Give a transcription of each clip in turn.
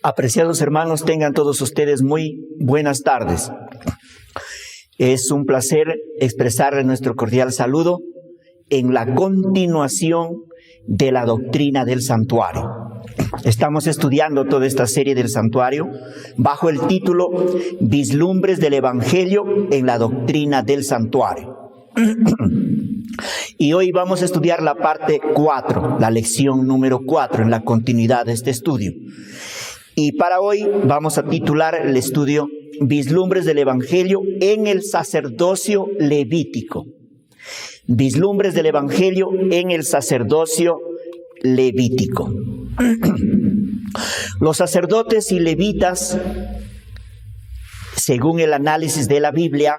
Apreciados hermanos, tengan todos ustedes muy buenas tardes. Es un placer expresarles nuestro cordial saludo en la continuación de la doctrina del santuario. Estamos estudiando toda esta serie del santuario bajo el título Vislumbres del Evangelio en la doctrina del santuario. Y hoy vamos a estudiar la parte 4, la lección número 4 en la continuidad de este estudio. Y para hoy vamos a titular el estudio Vislumbres del Evangelio en el sacerdocio levítico. Vislumbres del Evangelio en el sacerdocio levítico. Los sacerdotes y levitas, según el análisis de la Biblia,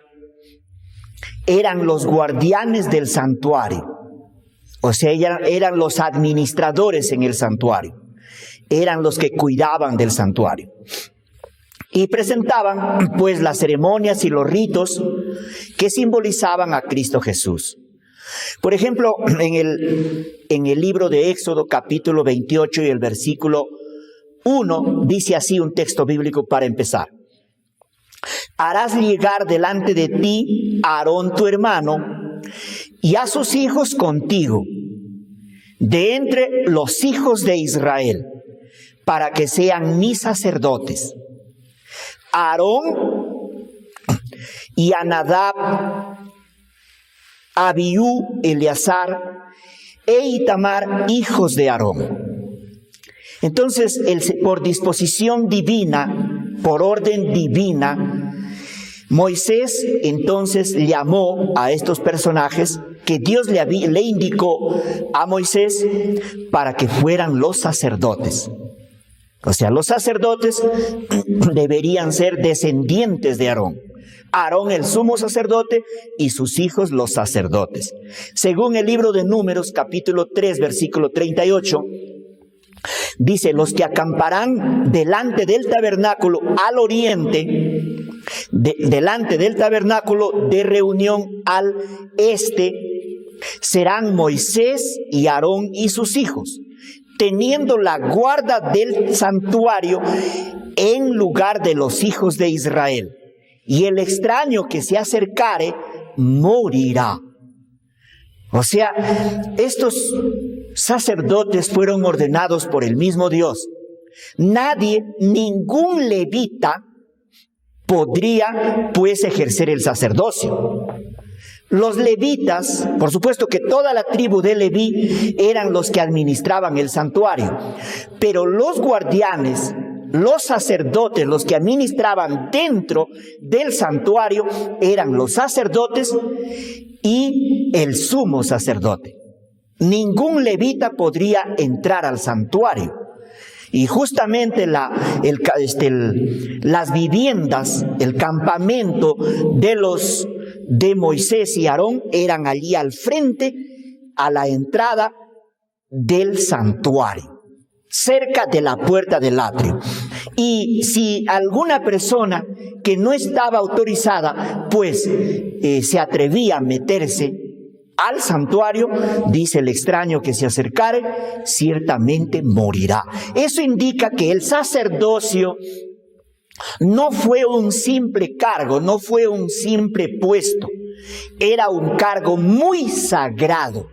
eran los guardianes del santuario. O sea, eran los administradores en el santuario. Eran los que cuidaban del santuario. Y presentaban, pues, las ceremonias y los ritos que simbolizaban a Cristo Jesús. Por ejemplo, en el libro de Éxodo, capítulo 28 y el versículo 1, dice así un texto bíblico para empezar. Harás llegar delante de ti a Aarón tu hermano y a sus hijos contigo, de entre los hijos de Israel, para que sean mis sacerdotes. Aarón y a Nadab, Abiú, Eleazar e Itamar, hijos de Aarón. Entonces, por disposición divina, por orden divina, Moisés entonces llamó a estos personajes que Dios le indicó a Moisés para que fueran los sacerdotes. O sea, los sacerdotes deberían ser descendientes de Aarón. Aarón el sumo sacerdote y sus hijos los sacerdotes. Según el libro de Números, capítulo 3, versículo 38, dice, los que acamparán delante del tabernáculo al oriente, delante del tabernáculo de reunión al este, serán Moisés y Aarón y sus hijos, teniendo la guarda del santuario en lugar de los hijos de Israel. Y el extraño que se acercare morirá. O sea, estos sacerdotes fueron ordenados por el mismo Dios. Nadie, ningún levita podría pues ejercer el sacerdocio. Los levitas, por supuesto que toda la tribu de Leví eran los que administraban el santuario, pero los guardianes, los sacerdotes, los que administraban dentro del santuario eran los sacerdotes y el sumo sacerdote. Ningún levita podría entrar al santuario. Y justamente las viviendas, el campamento de Moisés y Aarón eran allí al frente, a la entrada del santuario, cerca de la puerta del atrio. Y si alguna persona que no estaba autorizada, pues se atrevía a meterse al santuario, dice el extraño que se acercare, ciertamente morirá. Eso indica que el sacerdocio no fue un simple cargo, no fue un simple puesto, era un cargo muy sagrado,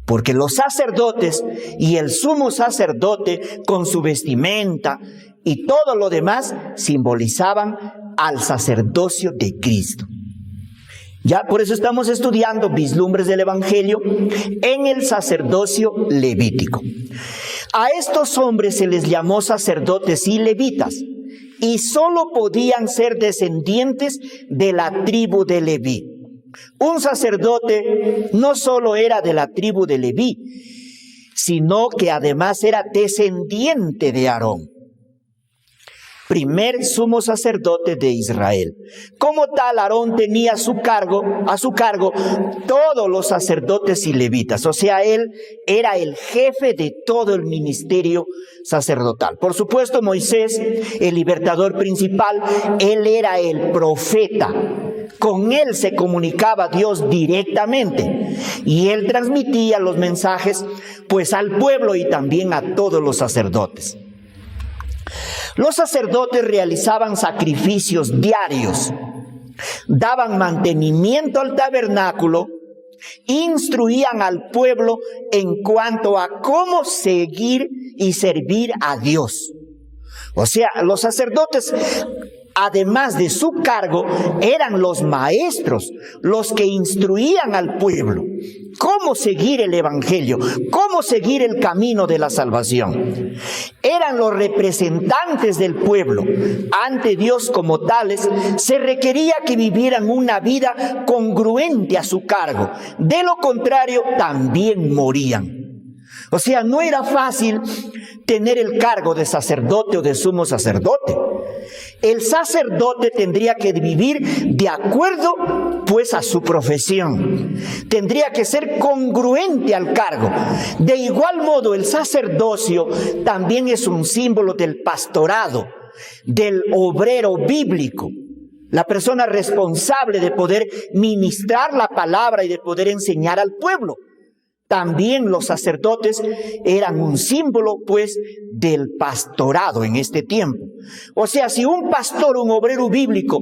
porque los sacerdotes y el sumo sacerdote con su vestimenta y todo lo demás simbolizaban al sacerdocio de Cristo. Ya por eso estamos estudiando vislumbres del Evangelio en el sacerdocio levítico. A estos hombres se les llamó sacerdotes y levitas, y solo podían ser descendientes de la tribu de Leví. Un sacerdote no solo era de la tribu de Leví, sino que además era descendiente de Aarón, primer sumo sacerdote de Israel. Como tal, Aarón tenía a su cargo todos los sacerdotes y levitas. O sea, él era el jefe de todo el ministerio sacerdotal. Por supuesto, Moisés, el libertador principal, él era el profeta. Con él se comunicaba Dios directamente y él transmitía los mensajes pues al pueblo y también a todos los sacerdotes. Los sacerdotes realizaban sacrificios diarios, daban mantenimiento al tabernáculo, instruían al pueblo en cuanto a cómo seguir y servir a Dios. O sea, los sacerdotes, además de su cargo, eran los maestros, los que instruían al pueblo cómo seguir el evangelio, cómo seguir el camino de la salvación. Eran los representantes del pueblo. Ante Dios como tales, se requería que vivieran una vida congruente a su cargo. De lo contrario, también morían. O sea, no era fácil tener el cargo de sacerdote o de sumo sacerdote. El sacerdote tendría que vivir de acuerdo pues a su profesión. Tendría que ser congruente al cargo. De igual modo, el sacerdocio también es un símbolo del pastorado, del obrero bíblico. La persona responsable de poder ministrar la palabra y de poder enseñar al pueblo. También los sacerdotes eran un símbolo, pues, del pastorado en este tiempo. O sea, si un pastor, un obrero bíblico,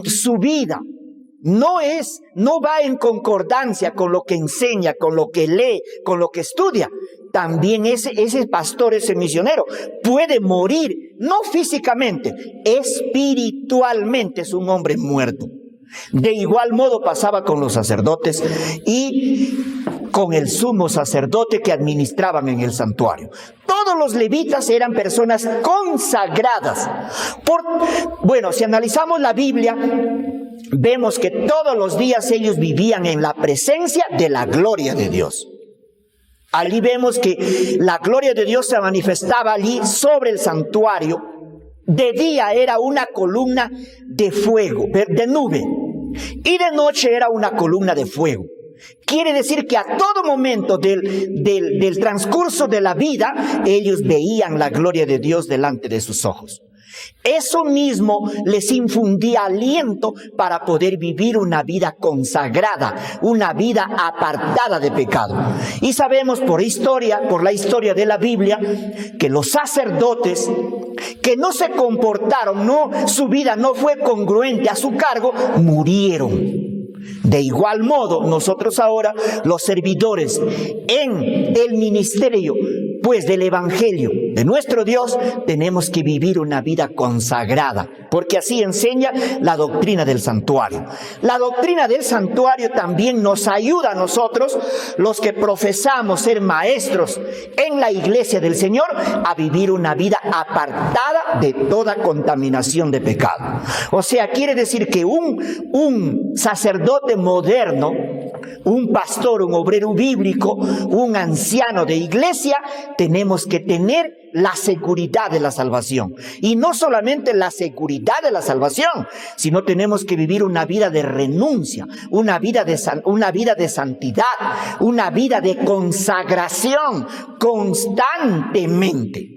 su vida no va en concordancia con lo que enseña, con lo que lee, con lo que estudia, también ese pastor, ese misionero, puede morir, no físicamente, espiritualmente es un hombre muerto. De igual modo pasaba con los sacerdotes y con el sumo sacerdote que administraban en el santuario. Todos los levitas eran personas consagradas. Bueno, si analizamos la Biblia, vemos que todos los días ellos vivían en la presencia de la gloria de Dios. Allí vemos que la gloria de Dios se manifestaba allí sobre el santuario. De día era una columna de fuego, de nube, y de noche era una columna de fuego. Quiere decir que a todo momento del transcurso de la vida, ellos veían la gloria de Dios delante de sus ojos. Eso mismo les infundía aliento para poder vivir una vida consagrada, una vida apartada de pecado. Y sabemos por la historia de la Biblia, que los sacerdotes que no se comportaron, su vida no fue congruente a su cargo, murieron. De igual modo, nosotros ahora, los servidores en el ministerio, pues del evangelio de nuestro Dios, tenemos que vivir una vida consagrada, porque así enseña la doctrina del santuario. La doctrina del santuario también nos ayuda a nosotros, los que profesamos ser maestros en la iglesia del Señor, a vivir una vida apartada de toda contaminación de pecado. O sea, quiere decir que un sacerdote moderno, un pastor, un obrero bíblico, un anciano de iglesia, tenemos que tener la seguridad de la salvación. Y no solamente la seguridad de la salvación, sino tenemos que vivir una vida de renuncia, una vida de santidad, una vida de consagración constantemente.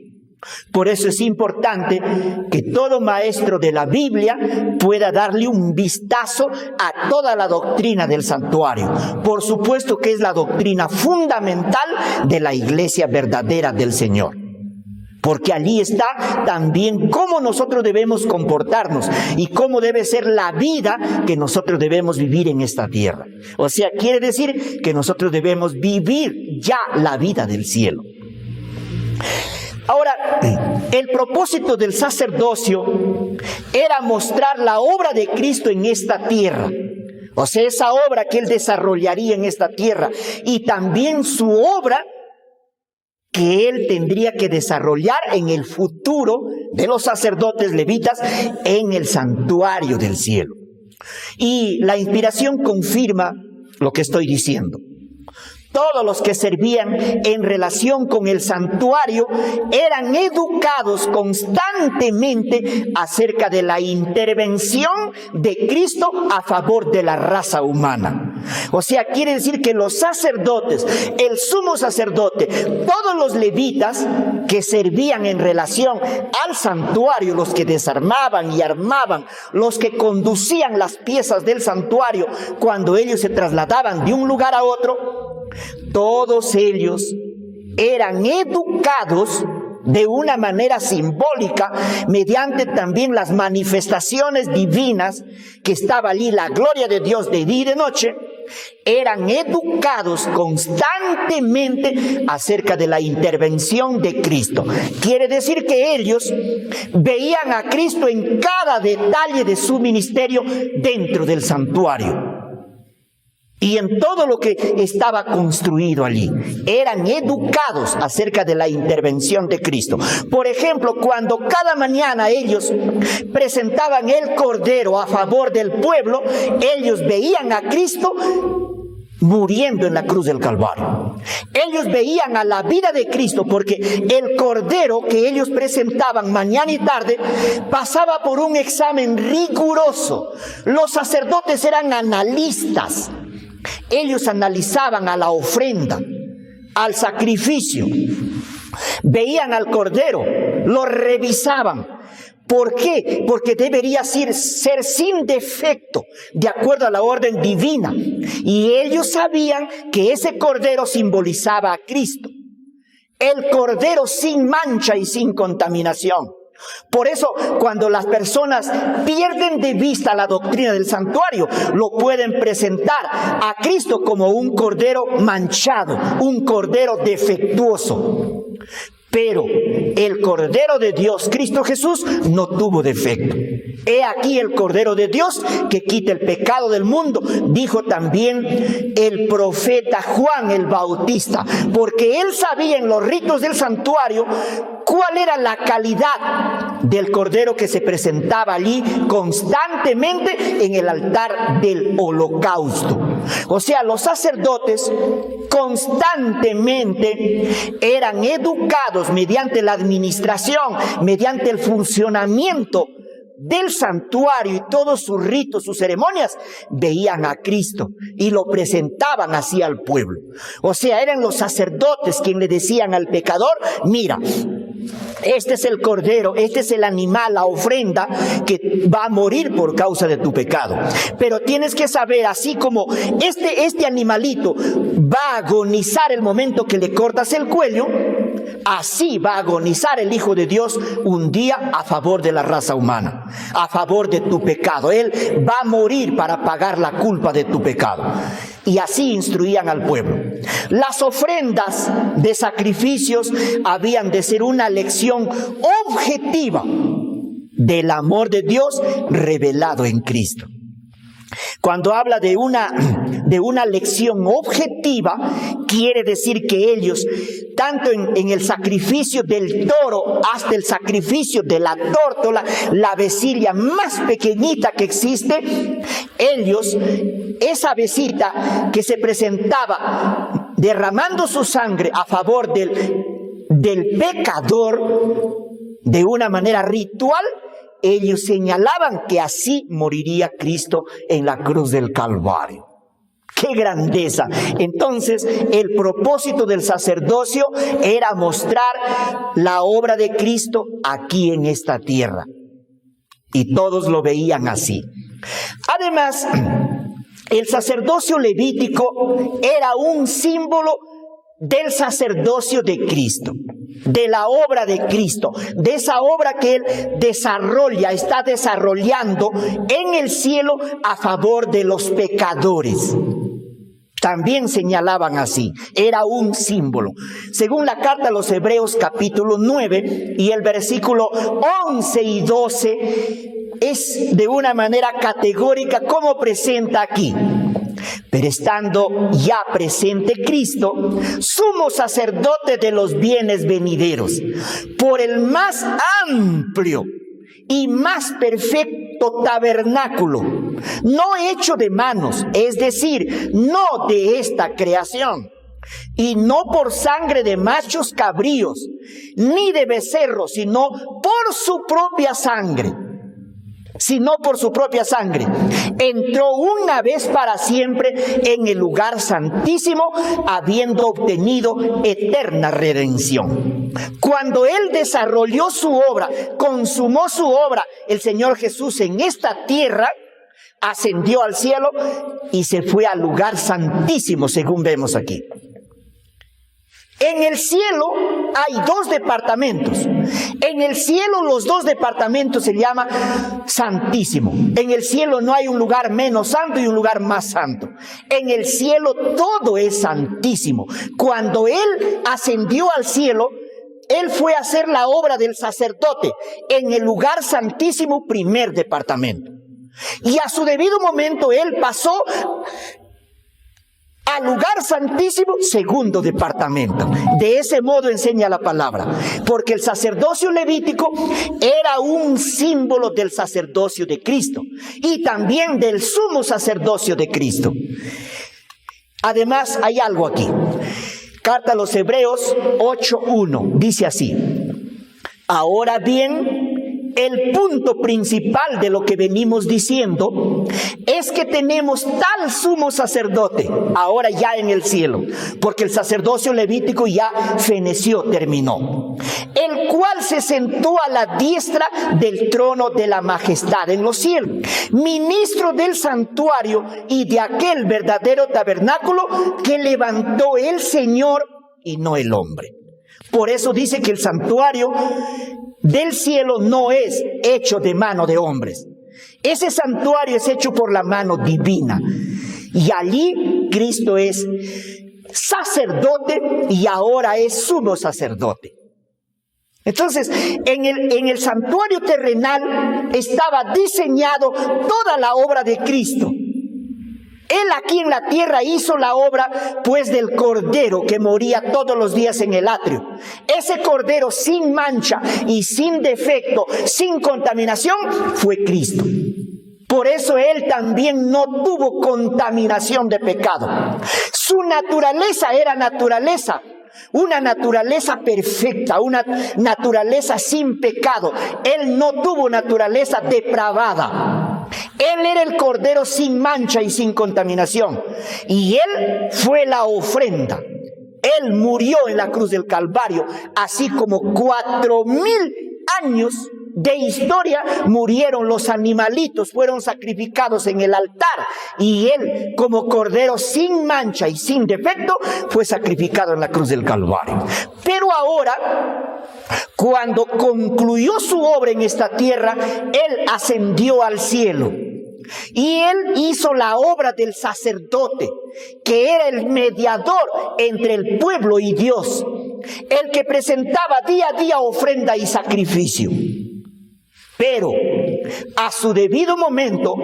Por eso es importante que todo maestro de la Biblia pueda darle un vistazo a toda la doctrina del santuario. Por supuesto que es la doctrina fundamental de la iglesia verdadera del Señor. Porque allí está también cómo nosotros debemos comportarnos y cómo debe ser la vida que nosotros debemos vivir en esta tierra. O sea, quiere decir que nosotros debemos vivir ya la vida del cielo. Ahora, el propósito del sacerdocio era mostrar la obra de Cristo en esta tierra. O sea, esa obra que Él desarrollaría en esta tierra. Y también su obra que Él tendría que desarrollar en el futuro de los sacerdotes levitas en el santuario del cielo. Y la inspiración confirma lo que estoy diciendo. Todos los que servían en relación con el santuario eran educados constantemente acerca de la intervención de Cristo a favor de la raza humana. O sea, quiere decir que los sacerdotes, el sumo sacerdote, todos los levitas que servían en relación al santuario, los que desarmaban y armaban, los que conducían las piezas del santuario cuando ellos se trasladaban de un lugar a otro, todos ellos eran educados de una manera simbólica, mediante también las manifestaciones divinas que estaba allí, la gloria de Dios de día y de noche, eran educados constantemente acerca de la intervención de Cristo. Quiere decir que ellos veían a Cristo en cada detalle de su ministerio dentro del santuario y en todo lo que estaba construido allí. Eran educados acerca de la intervención de Cristo. Por ejemplo, cuando cada mañana ellos presentaban el cordero a favor del pueblo, ellos veían a Cristo muriendo en la cruz del Calvario. Ellos veían a la vida de Cristo, porque el cordero que ellos presentaban mañana y tarde pasaba por un examen riguroso. Los sacerdotes eran analistas. Ellos analizaban a la ofrenda, al sacrificio, veían al cordero, lo revisaban. ¿Por qué? Porque debería ser sin defecto, de acuerdo a la orden divina. Y ellos sabían que ese cordero simbolizaba a Cristo. El cordero sin mancha y sin contaminación. Por eso, cuando las personas pierden de vista la doctrina del santuario, lo pueden presentar a Cristo como un cordero manchado, un cordero defectuoso. Pero el Cordero de Dios, Cristo Jesús, no tuvo defecto. He aquí el Cordero de Dios que quita el pecado del mundo, dijo también el profeta Juan el Bautista, porque él sabía en los ritos del santuario cuál era la calidad del Cordero que se presentaba allí constantemente en el altar del holocausto. O sea, los sacerdotes constantemente eran educados mediante la administración, mediante el funcionamiento del santuario y todos sus ritos, sus ceremonias, veían a Cristo y lo presentaban así al pueblo. O sea, eran los sacerdotes quienes le decían al pecador: mira, este es el cordero, este es el animal, la ofrenda que va a morir por causa de tu pecado. Pero tienes que saber, así como este animalito va a agonizar el momento que le cortas el cuello, así va a agonizar el Hijo de Dios un día a favor de la raza humana, a favor de tu pecado. Él va a morir para pagar la culpa de tu pecado. Y así instruían al pueblo. Las ofrendas de sacrificios habían de ser una lección objetiva del amor de Dios revelado en Cristo. Cuando habla de una lección objetiva, quiere decir que ellos, tanto en el sacrificio del toro hasta el sacrificio de la tórtola, la vecilla más pequeñita que existe, ellos, esa vecita que se presentaba derramando su sangre a favor del pecador de una manera ritual, ellos señalaban que así moriría Cristo en la cruz del Calvario. ¡Qué grandeza! Entonces, el propósito del sacerdocio era mostrar la obra de Cristo aquí en esta tierra. Y todos lo veían así. Además, el sacerdocio levítico era un símbolo del sacerdocio de Cristo, de la obra de Cristo, de esa obra que Él está desarrollando en el cielo a favor de los pecadores. También señalaban así, era un símbolo. Según la carta a los Hebreos capítulo 9 y el versículo 11 y 12, es de una manera categórica como presenta aquí: pero estando ya presente Cristo, sumo sacerdote de los bienes venideros, por el más amplio y más perfecto tabernáculo, no hecho de manos, es decir, no de esta creación, y no por sangre de machos cabríos, ni de becerros, sino por su propia sangre. Entró una vez para siempre en el lugar santísimo, habiendo obtenido eterna redención. Cuando Él desarrolló su obra, consumó su obra, el Señor Jesús en esta tierra, ascendió al cielo y se fue al lugar santísimo, según vemos aquí. En el cielo hay 2 departamentos. En el cielo los 2 departamentos se llama Santísimo. En el cielo no hay un lugar menos santo y un lugar más santo. En el cielo todo es santísimo. Cuando Él ascendió al cielo, Él fue a hacer la obra del sacerdote en el lugar santísimo, primer departamento. Y a su debido momento Él pasó al lugar santísimo, segundo departamento. De ese modo enseña la palabra, porque el sacerdocio levítico era un símbolo del sacerdocio de Cristo y también del sumo sacerdocio de Cristo. Además, hay algo aquí. Carta a los Hebreos 8:1 dice así: ahora bien, el punto principal de lo que venimos diciendo es que tenemos tal sumo sacerdote, ahora ya en el cielo, porque el sacerdocio levítico ya feneció, terminó, el cual se sentó a la diestra del trono de la majestad en los cielos, ministro del santuario y de aquel verdadero tabernáculo que levantó el Señor y no el hombre. Por eso dice que el santuario del cielo no es hecho de mano de hombres. Ese santuario es hecho por la mano divina. Y allí Cristo es sacerdote y ahora es sumo sacerdote. Entonces, en el santuario terrenal estaba diseñado toda la obra de Cristo. Él aquí en la tierra hizo la obra, pues, del cordero que moría todos los días en el atrio. Ese cordero sin mancha y sin defecto, sin contaminación, fue Cristo. Por eso Él también no tuvo contaminación de pecado. Su naturaleza era naturaleza, una naturaleza perfecta, una naturaleza sin pecado. Él no tuvo naturaleza depravada. Él era el cordero sin mancha y sin contaminación. Y Él fue la ofrenda. Él murió en la cruz del Calvario, así como 4,000 años de historia murieron los animalitos, fueron sacrificados en el altar, y Él, como cordero sin mancha y sin defecto, fue sacrificado en la cruz del Calvario. Pero ahora, cuando concluyó su obra en esta tierra, Él ascendió al cielo. Y Él hizo la obra del sacerdote, que era el mediador entre el pueblo y Dios, el que presentaba día a día ofrenda y sacrificio. Pero a su debido momento,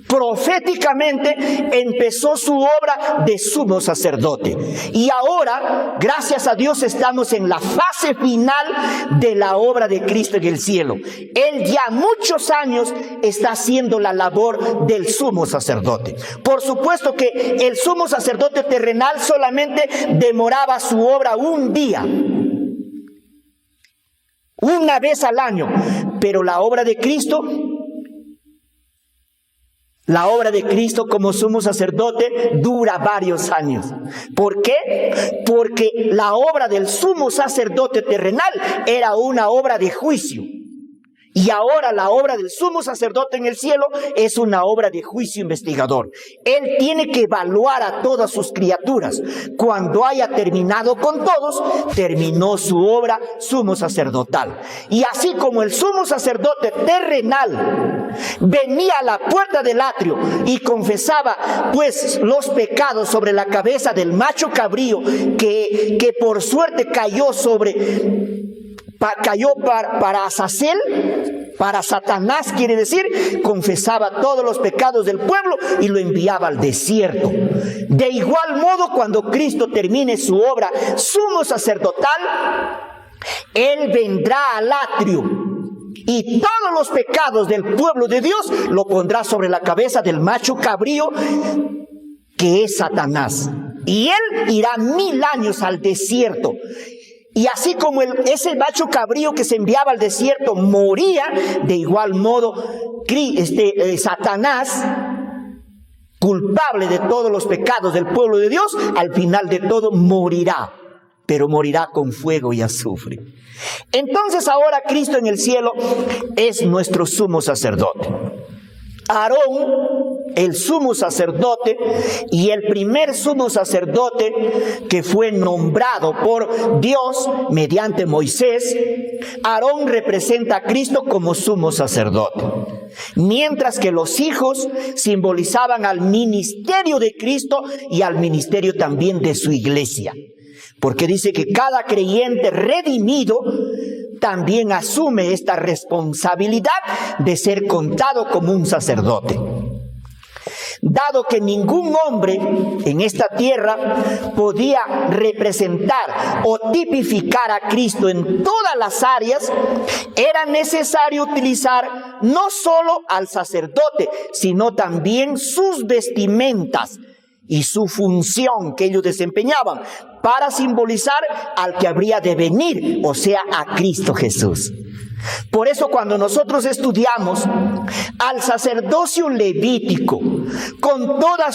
proféticamente empezó su obra de sumo sacerdote. Y ahora, gracias a Dios, estamos en la fase final de la obra de Cristo en el cielo. Él ya muchos años está haciendo la labor del sumo sacerdote. Por supuesto que el sumo sacerdote terrenal solamente demoraba su obra un día, una vez al año, pero la obra de Cristo como sumo sacerdote dura varios años. ¿Por qué? Porque la obra del sumo sacerdote terrenal era una obra de juicio. Y ahora la obra del sumo sacerdote en el cielo es una obra de juicio investigador. Él tiene que evaluar a todas sus criaturas. Cuando haya terminado con todos, terminó su obra sumo sacerdotal. Y así como el sumo sacerdote terrenal venía a la puerta del atrio y confesaba pues los pecados sobre la cabeza del macho cabrío que por suerte cayó para Azazel, para Satanás, quiere decir, confesaba todos los pecados del pueblo y lo enviaba al desierto. De igual modo, cuando Cristo termine su obra sumo sacerdotal, Él vendrá al atrio y todos los pecados del pueblo de Dios lo pondrá sobre la cabeza del macho cabrío, que es Satanás. Y Él irá 1000 años al desierto. Y así como ese macho cabrío que se enviaba al desierto moría, de igual modo Satanás, culpable de todos los pecados del pueblo de Dios, al final de todo morirá, pero morirá con fuego y azufre. Entonces ahora Cristo en el cielo es nuestro sumo sacerdote. Aarón el sumo sacerdote, y el primer sumo sacerdote que fue nombrado por Dios mediante Moisés, Aarón representa a Cristo como sumo sacerdote, mientras que los hijos simbolizaban al ministerio de Cristo y al ministerio también de su iglesia, porque dice que cada creyente redimido también asume esta responsabilidad de ser contado como un sacerdote. Dado que ningún hombre en esta tierra podía representar o tipificar a Cristo en todas las áreas, era necesario utilizar no solo al sacerdote, sino también sus vestimentas y su función que ellos desempeñaban para simbolizar al que habría de venir, o sea, a Cristo Jesús. Por eso cuando nosotros estudiamos al sacerdocio levítico, con toda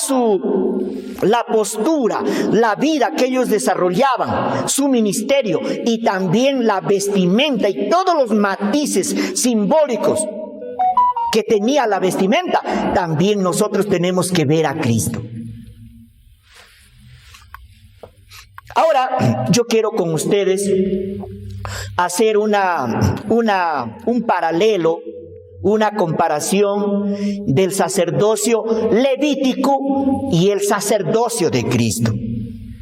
la postura, la vida que ellos desarrollaban, su ministerio y también la vestimenta y todos los matices simbólicos que tenía la vestimenta, también nosotros tenemos que ver a Cristo. Ahora, yo quiero con ustedes hacer un paralelo, una comparación del sacerdocio levítico y el sacerdocio de Cristo.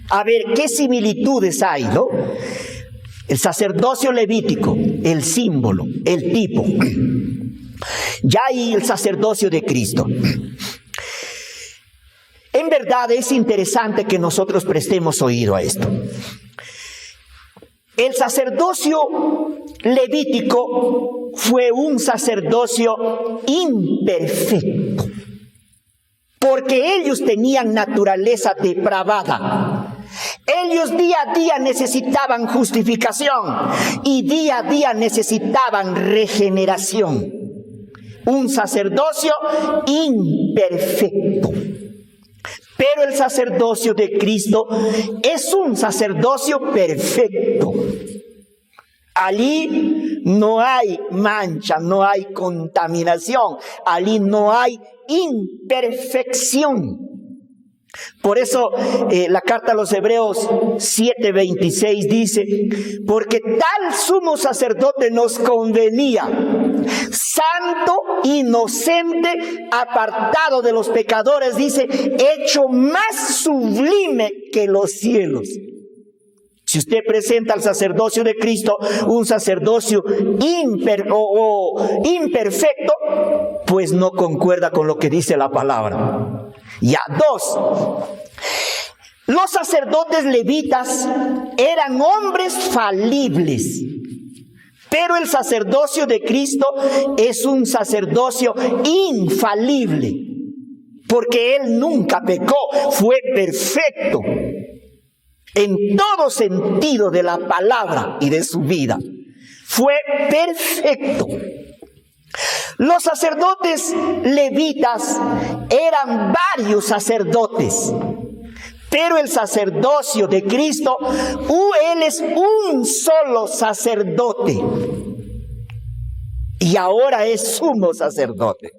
A ver, ¿qué similitudes hay, no? El sacerdocio levítico, el símbolo, el tipo. Ya hay el sacerdocio de Cristo. En verdad es interesante que nosotros prestemos oído a esto. El sacerdocio levítico fue un sacerdocio imperfecto, porque ellos tenían naturaleza depravada. Ellos día a día necesitaban justificación y día a día necesitaban regeneración. Un sacerdocio imperfecto. Pero el sacerdocio de Cristo es un sacerdocio perfecto. Allí no hay mancha, no hay contaminación, allí no hay imperfección. Por eso la carta a los Hebreos 7:26 dice: porque tal sumo sacerdote nos convenía, santo, inocente, apartado de los pecadores, dice, hecho más sublime que los cielos. Si usted presenta al sacerdocio de Cristo un sacerdocio imperfecto, pues no concuerda con lo que dice la palabra. Ya, 2. Los sacerdotes levitas eran hombres falibles, pero el sacerdocio de Cristo es un sacerdocio infalible, porque Él nunca pecó, fue perfecto en todo sentido de la palabra y de su vida. Fue perfecto. Los sacerdotes levitas eran varios sacerdotes, pero el sacerdocio de Cristo, Él es un solo sacerdote y ahora es sumo sacerdote.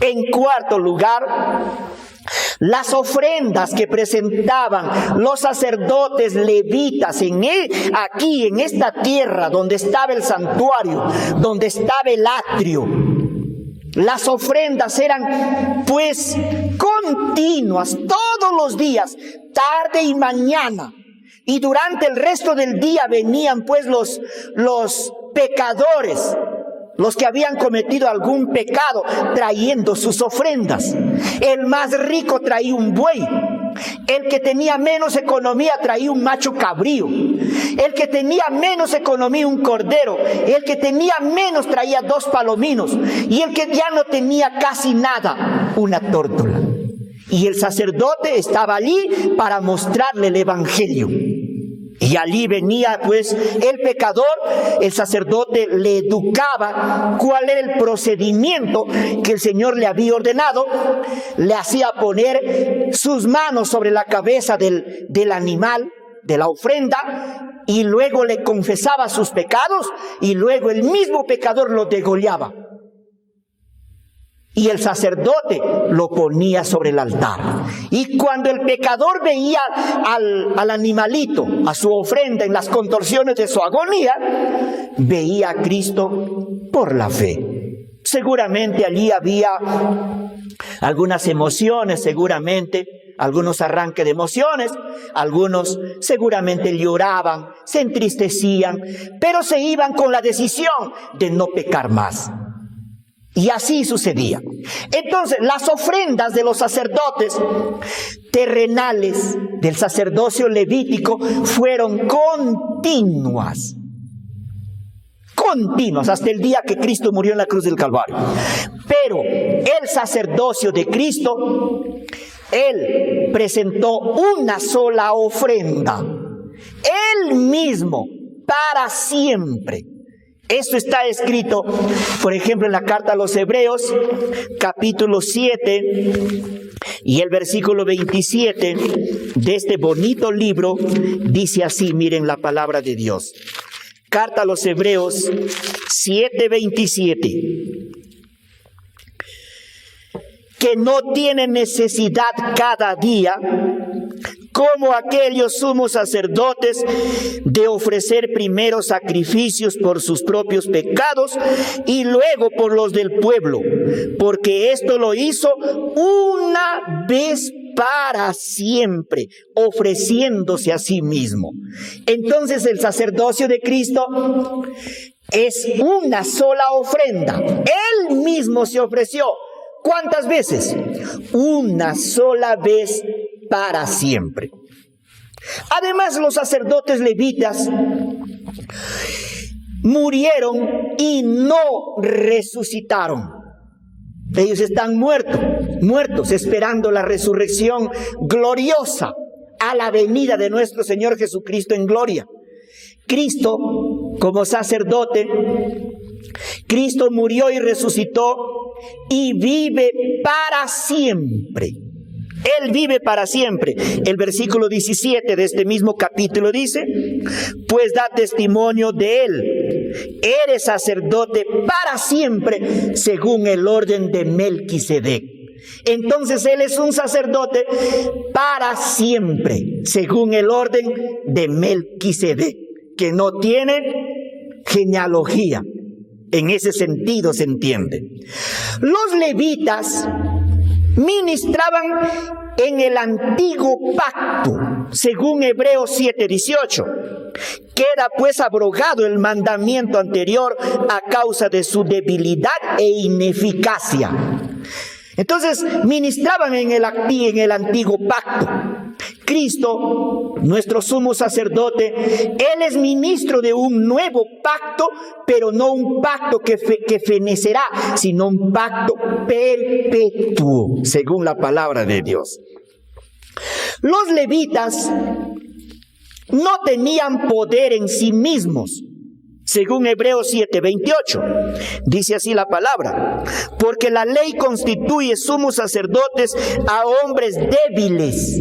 En cuarto lugar, las ofrendas que presentaban los sacerdotes levitas aquí en esta tierra donde estaba el santuario, donde estaba el atrio, las ofrendas eran pues continuas todos los días, tarde y mañana, y durante el resto del día venían pues los pecadores, los que habían cometido algún pecado, trayendo sus ofrendas. El más rico traía un buey, el que tenía menos economía traía un macho cabrío, el que tenía menos economía un cordero, el que tenía menos traía 2 palominos, y el que ya no tenía casi nada, una tórtola. Y el sacerdote estaba allí para mostrarle el evangelio. Y allí venía pues el pecador, el sacerdote le educaba cuál era el procedimiento que el Señor le había ordenado, le hacía poner sus manos sobre la cabeza del animal, de la ofrenda, y luego le confesaba sus pecados, y luego el mismo pecador lo degollaba. y el sacerdote lo ponía sobre el altar. Y cuando el pecador veía al animalito, a su ofrenda en las contorsiones de su agonía, veía a Cristo por la fe. Seguramente allí había algunas emociones, seguramente algunos arranques de emociones, algunos seguramente lloraban, se entristecían, pero se iban con la decisión de no pecar más. Y así sucedía. Entonces, las ofrendas de los sacerdotes terrenales del sacerdocio levítico fueron continuas hasta el día que Cristo murió en la cruz del Calvario. Pero el sacerdocio de Cristo, Él presentó una sola ofrenda, Él mismo, para siempre. Esto está escrito, por ejemplo, en la carta a los Hebreos, capítulo 7, y el versículo 27 de este bonito libro, dice así, miren la palabra de Dios. Carta a los Hebreos 7:27. Que no tiene necesidad cada día, como aquellos sumos sacerdotes, de ofrecer primero sacrificios por sus propios pecados y luego por los del pueblo, porque esto lo hizo una vez para siempre, ofreciéndose a sí mismo. Entonces el sacerdocio de Cristo es una sola ofrenda. Él mismo se ofreció. ¿Cuántas veces? Una sola vez para siempre. Además, los sacerdotes levitas murieron y no resucitaron. Ellos están muertos, esperando la resurrección gloriosa a la venida de nuestro Señor Jesucristo en gloria. Cristo, como sacerdote, Cristo murió y resucitó y vive para siempre. Él vive para siempre. El versículo 17 de este mismo capítulo dice: pues da testimonio de Él. Eres sacerdote para siempre, según el orden de Melquisedec. Entonces Él es un sacerdote para siempre, según el orden de Melquisedec, que no tiene genealogía. En ese sentido se entiende. Los levitas ministraban en el antiguo pacto, según Hebreos 7:18. Queda pues abrogado el mandamiento anterior a causa de su debilidad e ineficacia. Entonces ministraban en el antiguo pacto. Cristo, nuestro sumo sacerdote, Él es ministro de un nuevo pacto, pero no un pacto que fenecerá, sino un pacto perpetuo, según la palabra de Dios. Los levitas no tenían poder en sí mismos, según Hebreos 7:28. Dice así la palabra: porque la ley constituye sumos sacerdotes a hombres débiles.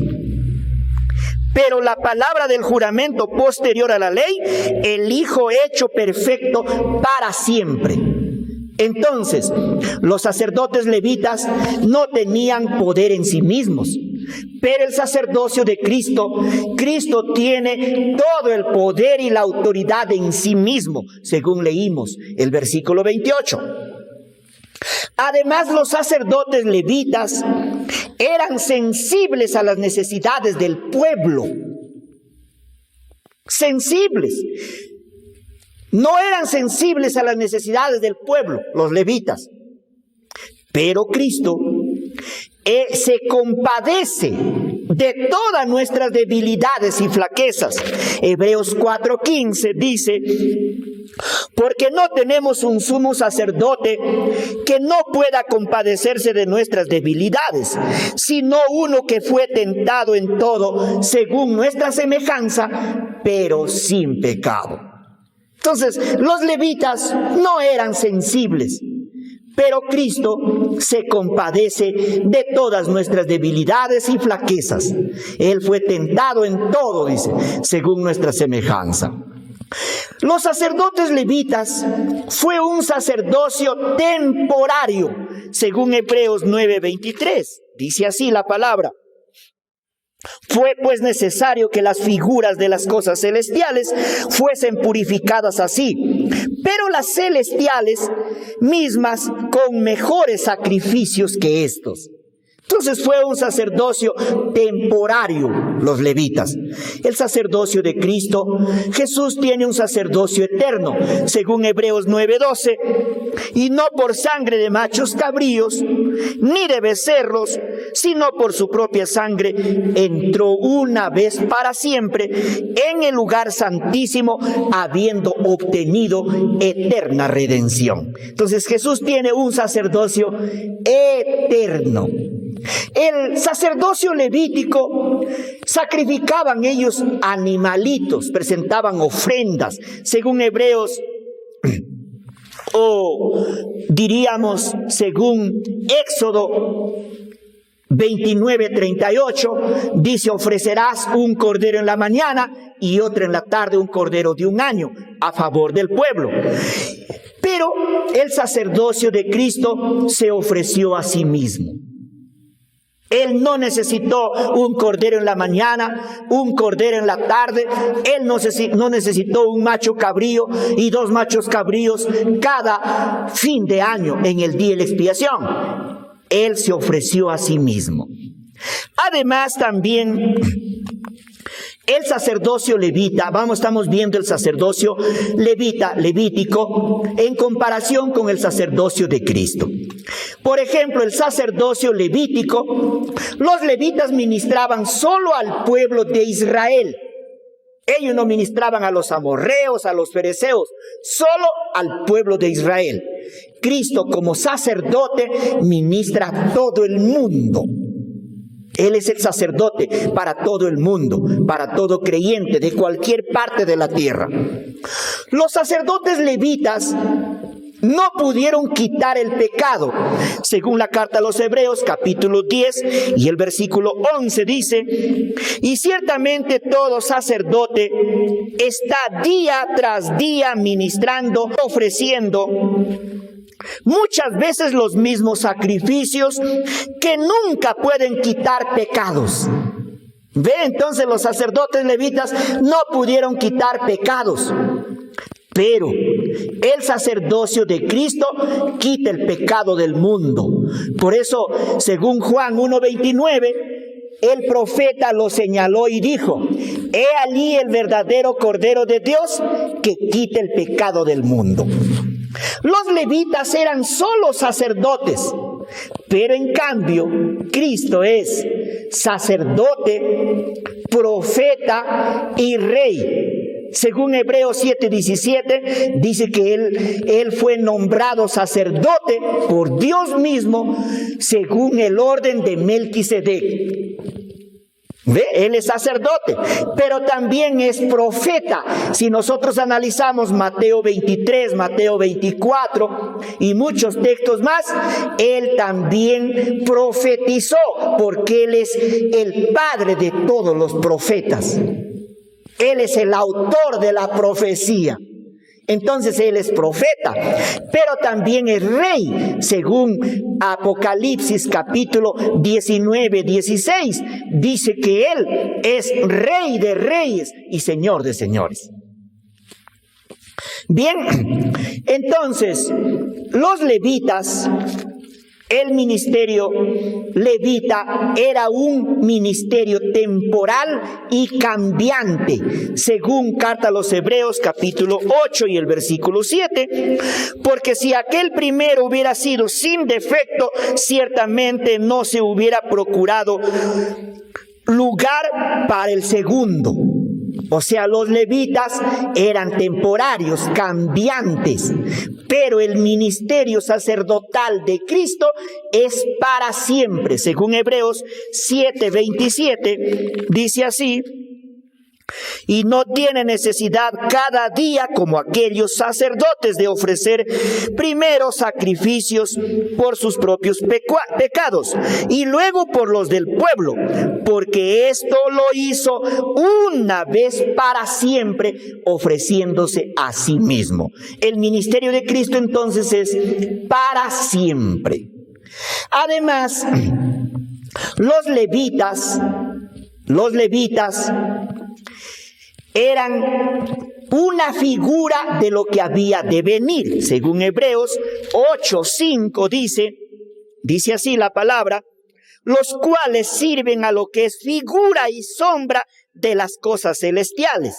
Pero la palabra del juramento posterior a la ley, el Hijo hecho perfecto para siempre. Entonces, los sacerdotes levitas no tenían poder en sí mismos, pero el sacerdocio de Cristo tiene todo el poder y la autoridad en sí mismo, según leímos el versículo 28. Además, los sacerdotes levitas eran sensibles a las necesidades del pueblo. Sensibles. No eran sensibles a las necesidades del pueblo, los levitas. Pero Cristo se compadece de todas nuestras debilidades y flaquezas. Hebreos 4:15 dice: porque no tenemos un sumo sacerdote que no pueda compadecerse de nuestras debilidades, sino uno que fue tentado en todo según nuestra semejanza, pero sin pecado. Entonces, los levitas no eran sensibles, pero Cristo se compadece de todas nuestras debilidades y flaquezas. Él fue tentado en todo, dice, según nuestra semejanza. Los sacerdotes levitas fue un sacerdocio temporario, según Hebreos 9:23. Dice así la palabra: fue pues necesario que las figuras de las cosas celestiales fuesen purificadas así, pero las celestiales mismas con mejores sacrificios que estos. Entonces fue un sacerdocio temporario los levitas. El sacerdocio de Cristo, Jesús tiene un sacerdocio eterno, según Hebreos 9:12, y no por sangre de machos cabríos, ni de becerros, sino por su propia sangre, entró una vez para siempre en el lugar santísimo, habiendo obtenido eterna redención. Entonces Jesús tiene un sacerdocio eterno. El sacerdocio levítico, sacrificaban ellos animalitos, presentaban ofrendas, según Hebreos, o diríamos según Éxodo 29:38, dice: ofrecerás un cordero en la mañana y otro en la tarde, un cordero de un año, a favor del pueblo. Pero el sacerdocio de Cristo se ofreció a sí mismo. Él no necesitó un cordero en la mañana, un cordero en la tarde. Él no necesitó un macho cabrío y 2 machos cabríos cada fin de año en el día de la expiación. Él se ofreció a sí mismo. Además, también el sacerdocio levita, estamos viendo el sacerdocio levítico en comparación con el sacerdocio de Cristo. Por ejemplo, el sacerdocio levítico, los levitas ministraban solo al pueblo de Israel. Ellos no ministraban a los amorreos, a los fereceos, solo al pueblo de Israel. Cristo, como sacerdote, ministra a todo el mundo. Él es el sacerdote para todo el mundo, para todo creyente de cualquier parte de la tierra. Los sacerdotes levitas no pudieron quitar el pecado. Según la carta a los Hebreos, capítulo 10 y el versículo 11 dice: y ciertamente todo sacerdote está día tras día ministrando, ofreciendo muchas veces los mismos sacrificios que nunca pueden quitar pecados. Ve, entonces los sacerdotes levitas no pudieron quitar pecados, pero el sacerdocio de Cristo quita el pecado del mundo. Por eso, según Juan 1:29, el profeta lo señaló y dijo: he allí el verdadero Cordero de Dios que quita el pecado del mundo. Los levitas eran solo sacerdotes, pero en cambio Cristo es sacerdote, profeta y rey. Según Hebreos 7:17, dice que él fue nombrado sacerdote por Dios mismo según el orden de Melquisedec. ¿Ve? Él es sacerdote, pero también es profeta. Si nosotros analizamos Mateo 23, Mateo 24 y muchos textos más, él también profetizó, porque él es el padre de todos los profetas. Él es el autor de la profecía. Entonces él es profeta, pero también es rey, según Apocalipsis capítulo 19:16. Dice que él es rey de reyes y señor de señores. Bien, entonces los levitas, el ministerio levita era un ministerio temporal y cambiante, según carta a los Hebreos capítulo 8 y el versículo 7, porque si aquel primero hubiera sido sin defecto, ciertamente no se hubiera procurado lugar para el segundo. O sea, los levitas eran temporarios, cambiantes, pero el ministerio sacerdotal de Cristo es para siempre. Según Hebreos 7:27, dice así: Y no tiene necesidad cada día, como aquellos sacerdotes, de ofrecer primero sacrificios por sus propios pecados y luego por los del pueblo, porque esto lo hizo una vez para siempre, ofreciéndose a sí mismo. El ministerio de Cristo entonces es para siempre. Además, los levitas eran una figura de lo que había de venir. Según Hebreos 8:5 dice así la palabra, los cuales sirven a lo que es figura y sombra de las cosas celestiales.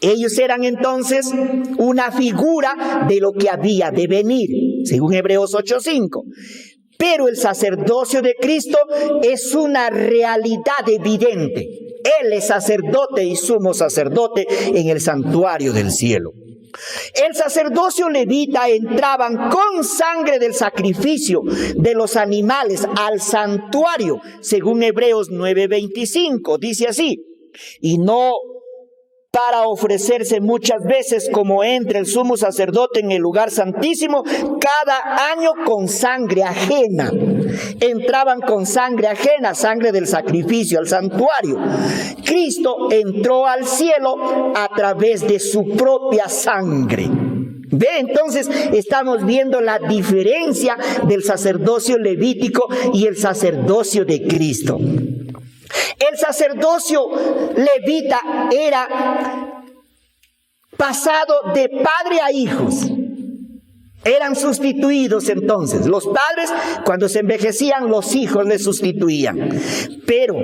Ellos eran entonces una figura de lo que había de venir, según Hebreos 8:5. Pero el sacerdocio de Cristo es una realidad evidente. Él es sacerdote y sumo sacerdote en el santuario del cielo. El sacerdocio levita entraban con sangre del sacrificio de los animales al santuario, según Hebreos 9:25, dice así, y no para ofrecerse muchas veces como entra el sumo sacerdote en el lugar santísimo, cada año con sangre ajena. Entraban con sangre ajena, sangre del sacrificio al santuario. Cristo entró al cielo a través de su propia sangre. Ve, entonces estamos viendo la diferencia del sacerdocio levítico y el sacerdocio de Cristo. El sacerdocio levita era pasado de padre a hijos. Eran sustituidos entonces. Los padres, cuando se envejecían, los hijos les sustituían. Pero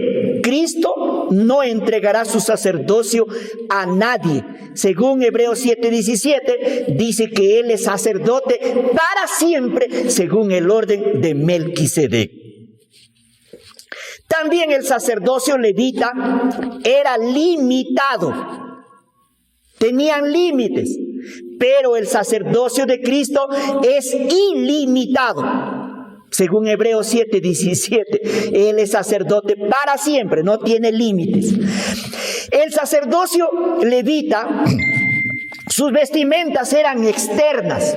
Cristo no entregará su sacerdocio a nadie. Según Hebreos 7:17, dice que Él es sacerdote para siempre, según el orden de Melquisedec. También el sacerdocio levita era limitado. Tenían límites. Pero el sacerdocio de Cristo es ilimitado. Según Hebreos 7:17, Él es sacerdote para siempre, no tiene límites. El sacerdocio levita, sus vestimentas eran externas.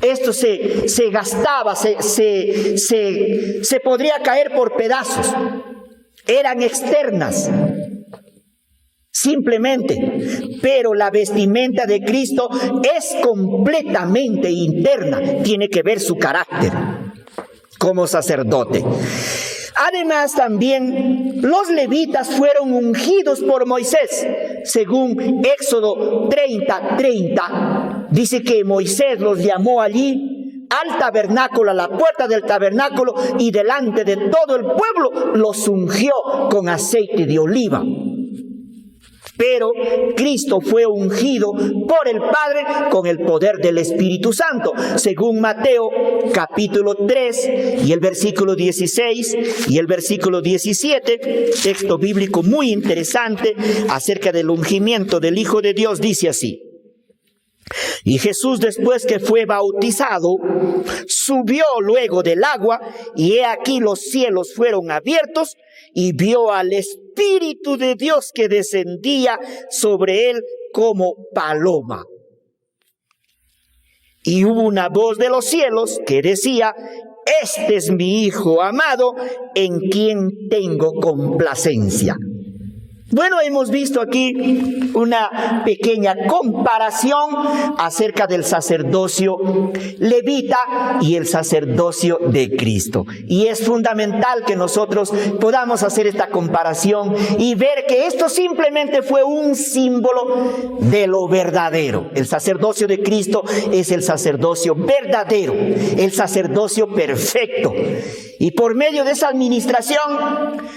Esto se gastaba, se podría caer por pedazos. Eran externas. Simplemente, pero la vestimenta de Cristo es completamente interna, tiene que ver su carácter como sacerdote. Además, también los levitas fueron ungidos por Moisés, según Éxodo 30:30, dice que Moisés los llamó allí al tabernáculo, a la puerta del tabernáculo, y delante de todo el pueblo los ungió con aceite de oliva. Pero Cristo fue ungido por el Padre con el poder del Espíritu Santo, según Mateo capítulo 3 y el versículo 16 y el versículo 17, texto bíblico muy interesante acerca del ungimiento del Hijo de Dios, dice así. Y Jesús, después que fue bautizado, subió luego del agua, y he aquí los cielos fueron abiertos, y vio al Espíritu de Dios que descendía sobre él como paloma. Y hubo una voz de los cielos que decía: este es mi Hijo amado, en quien tengo complacencia. Bueno, hemos visto aquí una pequeña comparación acerca del sacerdocio levita y el sacerdocio de Cristo. Y es fundamental que nosotros podamos hacer esta comparación y ver que esto simplemente fue un símbolo de lo verdadero. El sacerdocio de Cristo es el sacerdocio verdadero, el sacerdocio perfecto. Y por medio de esa administración,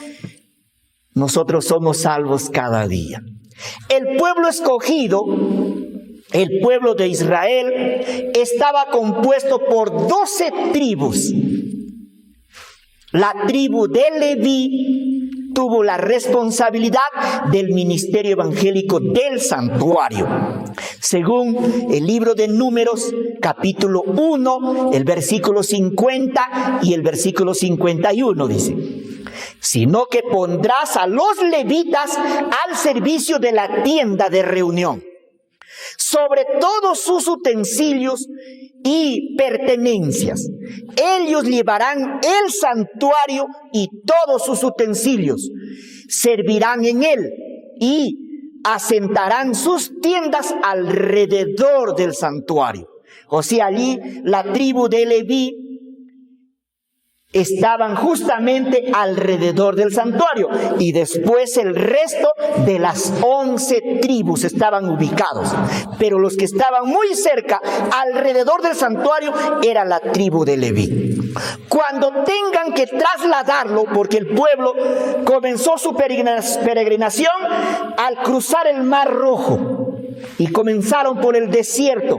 nosotros somos salvos cada día. El pueblo escogido, el pueblo de Israel, estaba compuesto por 12 tribus. La tribu de Leví tuvo la responsabilidad del ministerio evangélico del santuario. Según el libro de Números, capítulo 1, el versículo 50 y el versículo 51 dice: sino que pondrás a los levitas al servicio de la tienda de reunión, sobre todos sus utensilios y pertenencias. Ellos llevarán el santuario y todos sus utensilios, servirán en él y asentarán sus tiendas alrededor del santuario. O sea, allí la tribu de Leví estaban justamente alrededor del santuario, y después el resto de las 11 tribus estaban ubicados, pero los que estaban muy cerca alrededor del santuario era la tribu de Leví. Cuando tengan que trasladarlo, porque el pueblo comenzó su peregrinación al cruzar el Mar Rojo, y comenzaron por el desierto,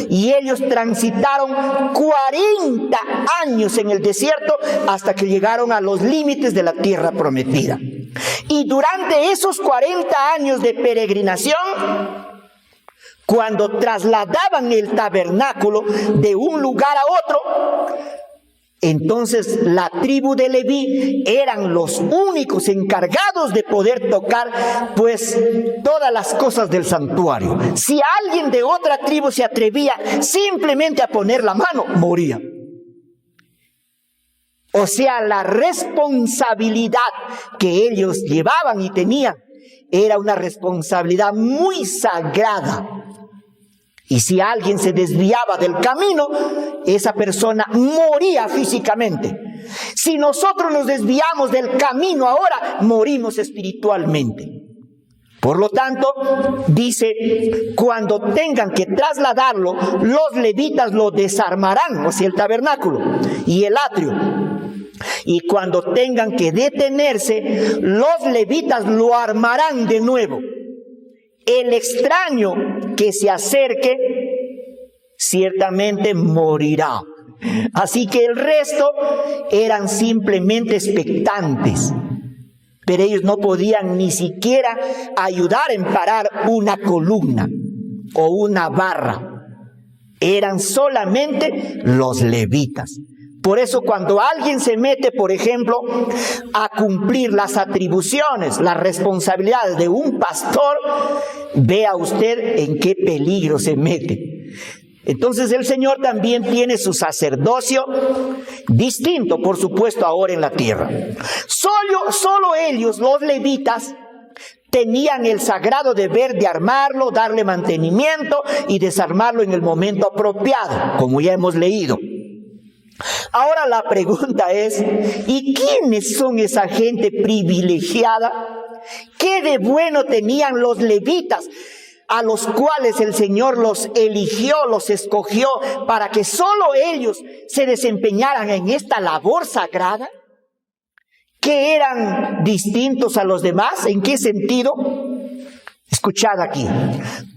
y ellos transitaron 40 años en el desierto hasta que llegaron a los límites de la tierra prometida. Y durante esos 40 años de peregrinación, cuando trasladaban el tabernáculo de un lugar a otro, entonces la tribu de Leví eran los únicos encargados de poder tocar pues todas las cosas del santuario. Si alguien de otra tribu se atrevía simplemente a poner la mano, moría. O sea, la responsabilidad que ellos llevaban y tenían era una responsabilidad muy sagrada. Y si alguien se desviaba del camino, esa persona moría físicamente. Si nosotros nos desviamos del camino ahora, morimos espiritualmente. Por lo tanto, dice, cuando tengan que trasladarlo, los levitas lo desarmarán, o sea, el tabernáculo y el atrio. Y cuando tengan que detenerse, los levitas lo armarán de nuevo. El extraño que se acerque ciertamente morirá. Así que el resto eran simplemente expectantes, pero ellos no podían ni siquiera ayudar en parar una columna o una barra. Eran solamente los levitas. Por eso cuando alguien se mete, por ejemplo, a cumplir las atribuciones, las responsabilidades de un pastor, vea usted en qué peligro se mete. Entonces el Señor también tiene su sacerdocio distinto, por supuesto, ahora en la tierra. Solo ellos, los levitas, tenían el sagrado deber de armarlo, darle mantenimiento y desarmarlo en el momento apropiado, como ya hemos leído. Ahora la pregunta es, ¿y quiénes son esa gente privilegiada? ¿Qué de bueno tenían los levitas, a los cuales el Señor los eligió, los escogió, para que solo ellos se desempeñaran en esta labor sagrada? ¿Que eran distintos a los demás? ¿En qué sentido? Escuchad aquí,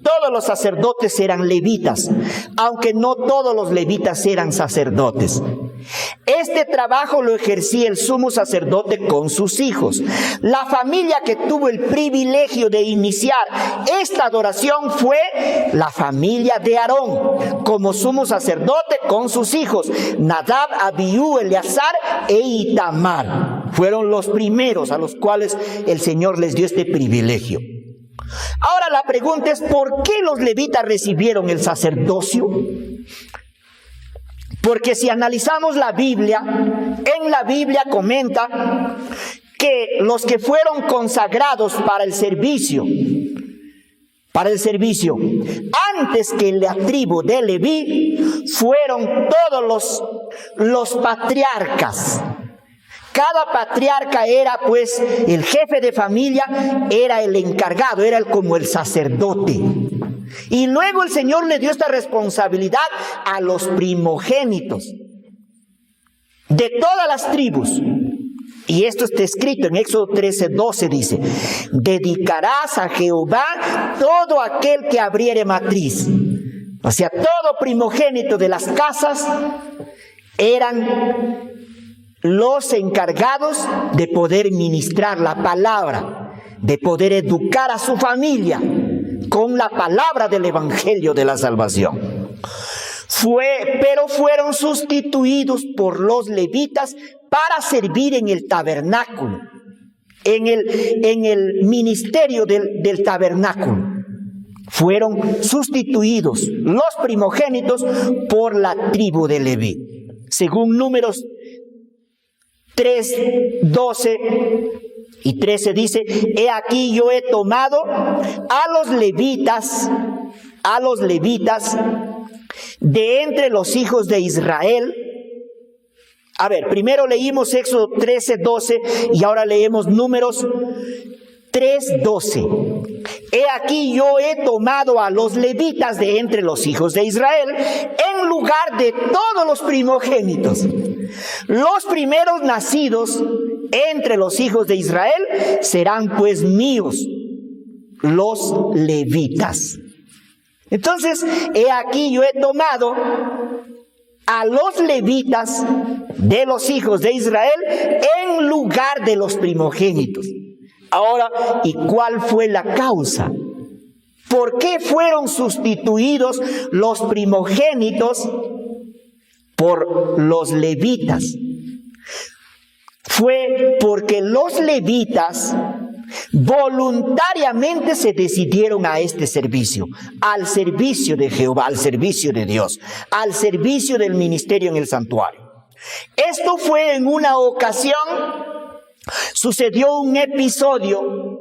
todos los sacerdotes eran levitas, aunque no todos los levitas eran sacerdotes. Este trabajo lo ejercía el sumo sacerdote con sus hijos. La familia que tuvo el privilegio de iniciar esta adoración fue la familia de Aarón, como sumo sacerdote con sus hijos, Nadab, Abiú, Eleazar e Itamar. Fueron los primeros a los cuales el Señor les dio este privilegio. Ahora la pregunta es, ¿por qué los levitas recibieron el sacerdocio? Porque si analizamos la Biblia, en la Biblia comenta que los que fueron consagrados para el servicio, antes que la tribu de Leví, fueron todos los patriarcas. Cada patriarca era pues el jefe de familia, era el encargado, era como el sacerdote. Y luego el Señor le dio esta responsabilidad a los primogénitos de todas las tribus. Y esto está escrito en Éxodo 13:12, dice: dedicarás a Jehová todo aquel que abriere matriz. O sea, todo primogénito de las casas eran los encargados de poder ministrar la palabra, de poder educar a su familia con la palabra del Evangelio de la salvación. pero fueron sustituidos por los levitas para servir en el tabernáculo, en el ministerio del tabernáculo. Fueron sustituidos los primogénitos por la tribu de Leví. Según Números 3, 12 y 13 dice: he aquí yo he tomado a los levitas de entre los hijos de Israel. A ver, primero leímos Éxodo 13, 12 y ahora leemos Números 3, 12. He aquí yo he tomado a los levitas de entre los hijos de Israel en lugar de todos los primogénitos. Los primeros nacidos entre los hijos de Israel serán pues míos, los levitas. Entonces, he aquí yo he tomado a los levitas de los hijos de Israel en lugar de los primogénitos. Ahora, ¿y cuál fue la causa? ¿Por qué fueron sustituidos los primogénitos por los levitas? Fue porque los levitas voluntariamente se decidieron a este servicio, al servicio de Jehová, al servicio de Dios, al servicio del ministerio en el santuario. Esto fue en una ocasión, sucedió un episodio,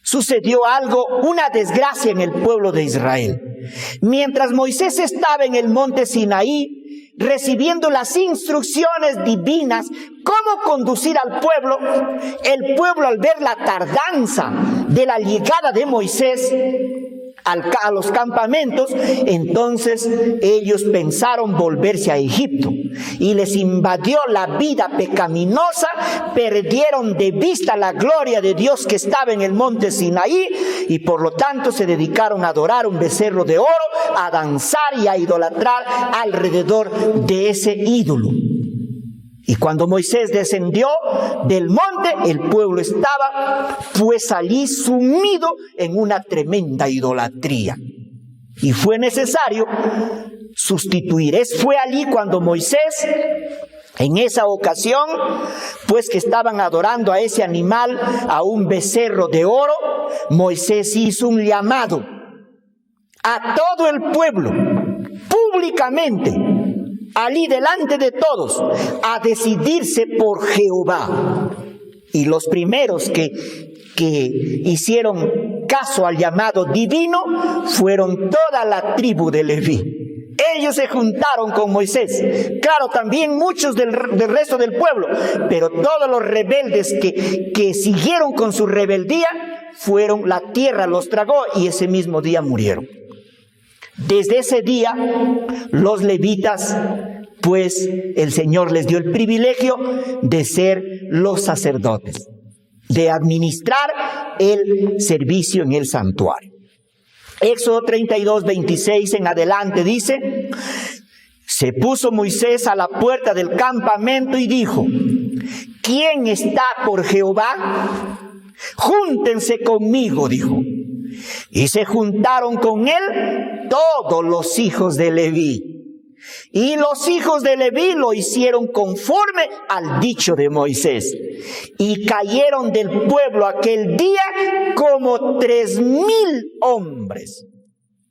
sucedió algo, una desgracia en el pueblo de Israel. Mientras Moisés estaba en el monte Sinaí, recibiendo las instrucciones divinas, cómo conducir al pueblo, el pueblo al ver la tardanza de la llegada de Moisés a los campamentos, entonces ellos pensaron volverse a Egipto y les invadió la vida pecaminosa, perdieron de vista la gloria de Dios que estaba en el monte Sinaí y por lo tanto se dedicaron a adorar un becerro de oro, a danzar y a idolatrar alrededor de ese ídolo. Y cuando Moisés descendió del monte, el pueblo estaba pues allí sumido en una tremenda idolatría. Y fue necesario sustituir. Fue allí cuando Moisés, en esa ocasión, pues que estaban adorando a ese animal, a un becerro de oro, Moisés hizo un llamado a todo el pueblo, públicamente, allí delante de todos, a decidirse por Jehová. Y los primeros que hicieron caso al llamado divino fueron toda la tribu de Leví. Ellos se juntaron con Moisés. Claro, también muchos del resto del pueblo, pero todos los rebeldes que siguieron con su rebeldía, la tierra los tragó y ese mismo día murieron. Desde ese día, los levitas, pues el Señor les dio el privilegio de ser los sacerdotes, de administrar el servicio en el santuario. Éxodo 32, 26 en adelante dice: se puso Moisés a la puerta del campamento y dijo: ¿quién está por Jehová? Júntense conmigo, dijo. Y se juntaron con él todos los hijos de Leví. Y los hijos de Leví lo hicieron conforme al dicho de Moisés. Y cayeron del pueblo aquel día como 3,000 hombres.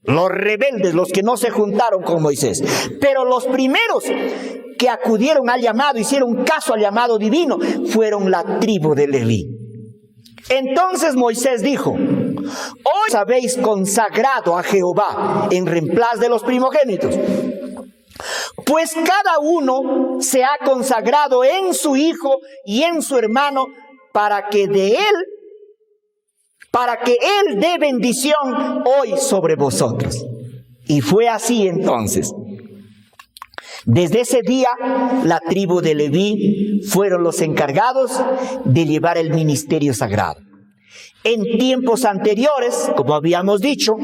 Los rebeldes, los que no se juntaron con Moisés. Pero los primeros que acudieron al llamado, hicieron caso al llamado divino, fueron la tribu de Leví. Entonces Moisés dijo: hoy habéis consagrado a Jehová en reemplazo de los primogénitos. Pues cada uno se ha consagrado en su hijo y en su hermano para que él dé bendición hoy sobre vosotros. Y fue así entonces. Desde ese día, la tribu de Leví fueron los encargados de llevar el ministerio sagrado. En tiempos anteriores, como habíamos dicho,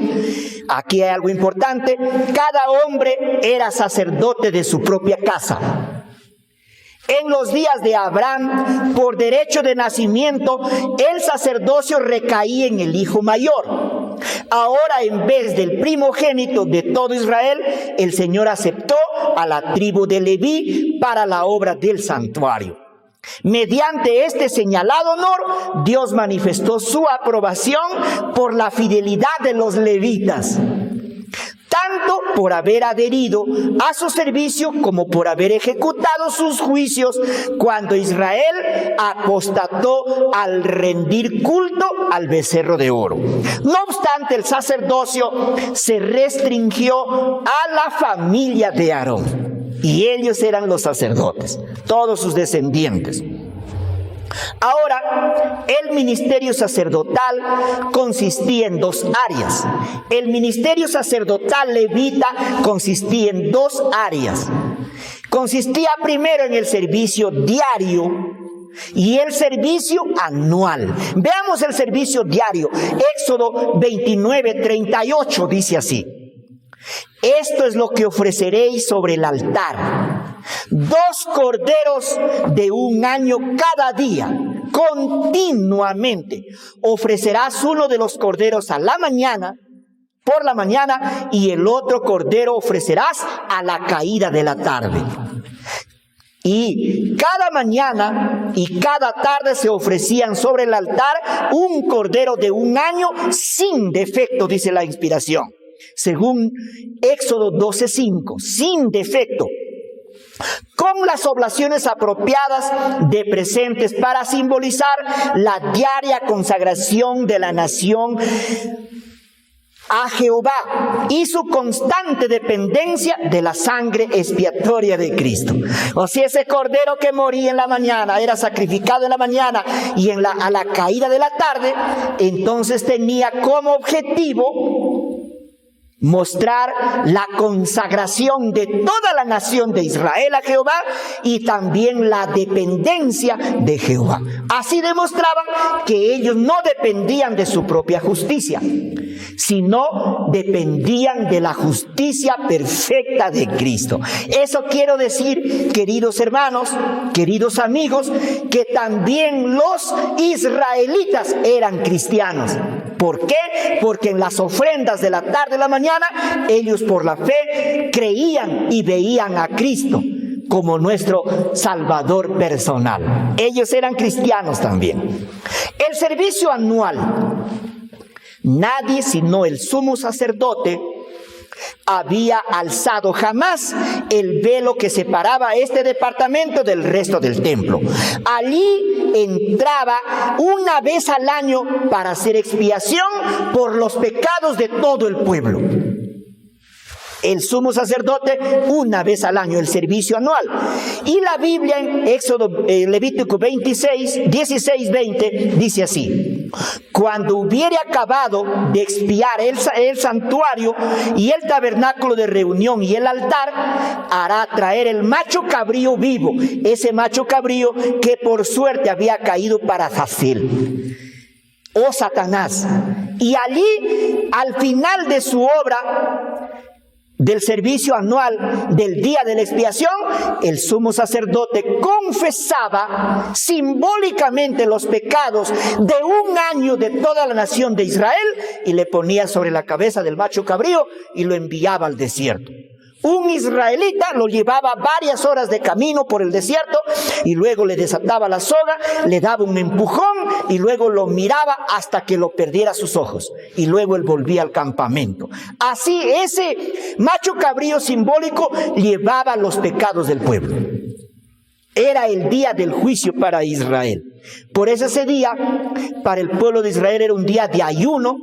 aquí hay algo importante: cada hombre era sacerdote de su propia casa. En los días de Abraham, por derecho de nacimiento, el sacerdocio recaía en el hijo mayor. Ahora, en vez del primogénito de todo Israel, el Señor aceptó a la tribu de Leví para la obra del santuario. Mediante este señalado honor, Dios manifestó su aprobación por la fidelidad de los levitas, tanto por haber adherido a su servicio como por haber ejecutado sus juicios cuando Israel apostató al rendir culto al becerro de oro. No obstante, el sacerdocio se restringió a la familia de Aarón, y ellos eran los sacerdotes, todos sus descendientes. Ahora, el ministerio sacerdotal consistía en dos áreas. El ministerio sacerdotal levita consistía en dos áreas. Consistía primero en el servicio diario y el servicio anual. Veamos el servicio diario. Éxodo 29:38 dice así: esto es lo que ofreceréis sobre el altar: 2 corderos de 1 año cada día, continuamente. Ofrecerás uno de los corderos a la mañana, por la mañana, y el otro cordero ofrecerás a la caída de la tarde. Y cada mañana y cada tarde se ofrecían sobre el altar un cordero de 1 año sin defecto, dice la inspiración, según Éxodo 12:5, sin defecto, con las oblaciones apropiadas de presentes para simbolizar la diaria consagración de la nación a Jehová y su constante dependencia de la sangre expiatoria de Cristo. O sea, ese cordero que moría en la mañana, era sacrificado en la mañana y a la caída de la tarde, entonces tenía como objetivo mostrar la consagración de toda la nación de Israel a Jehová y también la dependencia de Jehová. Así demostraban que ellos no dependían de su propia justicia, sino dependían de la justicia perfecta de Cristo. Eso quiero decir, queridos hermanos, queridos amigos, que también los israelitas eran cristianos. ¿Por qué? Porque en las ofrendas de la tarde y la mañana, ellos por la fe creían y veían a Cristo como nuestro Salvador personal. Ellos eran cristianos también. El servicio anual, nadie sino el sumo sacerdote había alzado jamás el velo que separaba este departamento del resto del templo. Allí entraba una vez al año para hacer expiación por los pecados de todo el pueblo. El sumo sacerdote una vez al año, el servicio anual. Y la Biblia en Levítico 16:20 dice así: cuando hubiere acabado de expiar el santuario y el tabernáculo de reunión y el altar, hará traer el macho cabrío vivo, ese macho cabrío que por suerte había caído para Azazel, o Satanás. Y allí, al final de su obra del servicio anual del día de la expiación, el sumo sacerdote confesaba simbólicamente los pecados de 1 año de toda la nación de Israel y le ponía sobre la cabeza del macho cabrío y lo enviaba al desierto. Un israelita lo llevaba varias horas de camino por el desierto y luego le desataba la soga, le daba un empujón y luego lo miraba hasta que lo perdiera sus ojos y luego él volvía al campamento. Así ese macho cabrío simbólico llevaba los pecados del pueblo. Era el día del juicio para Israel. Por eso ese día para el pueblo de Israel era un día de ayuno,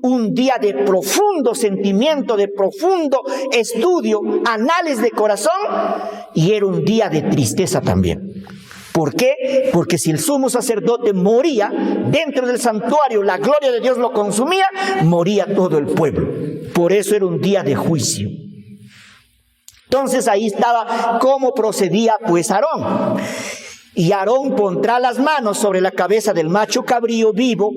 un día de profundo sentimiento, de profundo estudio, análisis de corazón, y era un día de tristeza también. ¿Por qué? Porque si el sumo sacerdote moría dentro del santuario, la gloria de Dios lo consumía, moría todo el pueblo. Por eso era un día de juicio. Entonces ahí estaba cómo procedía pues Aarón. Y Aarón pondrá las manos sobre la cabeza del macho cabrío vivo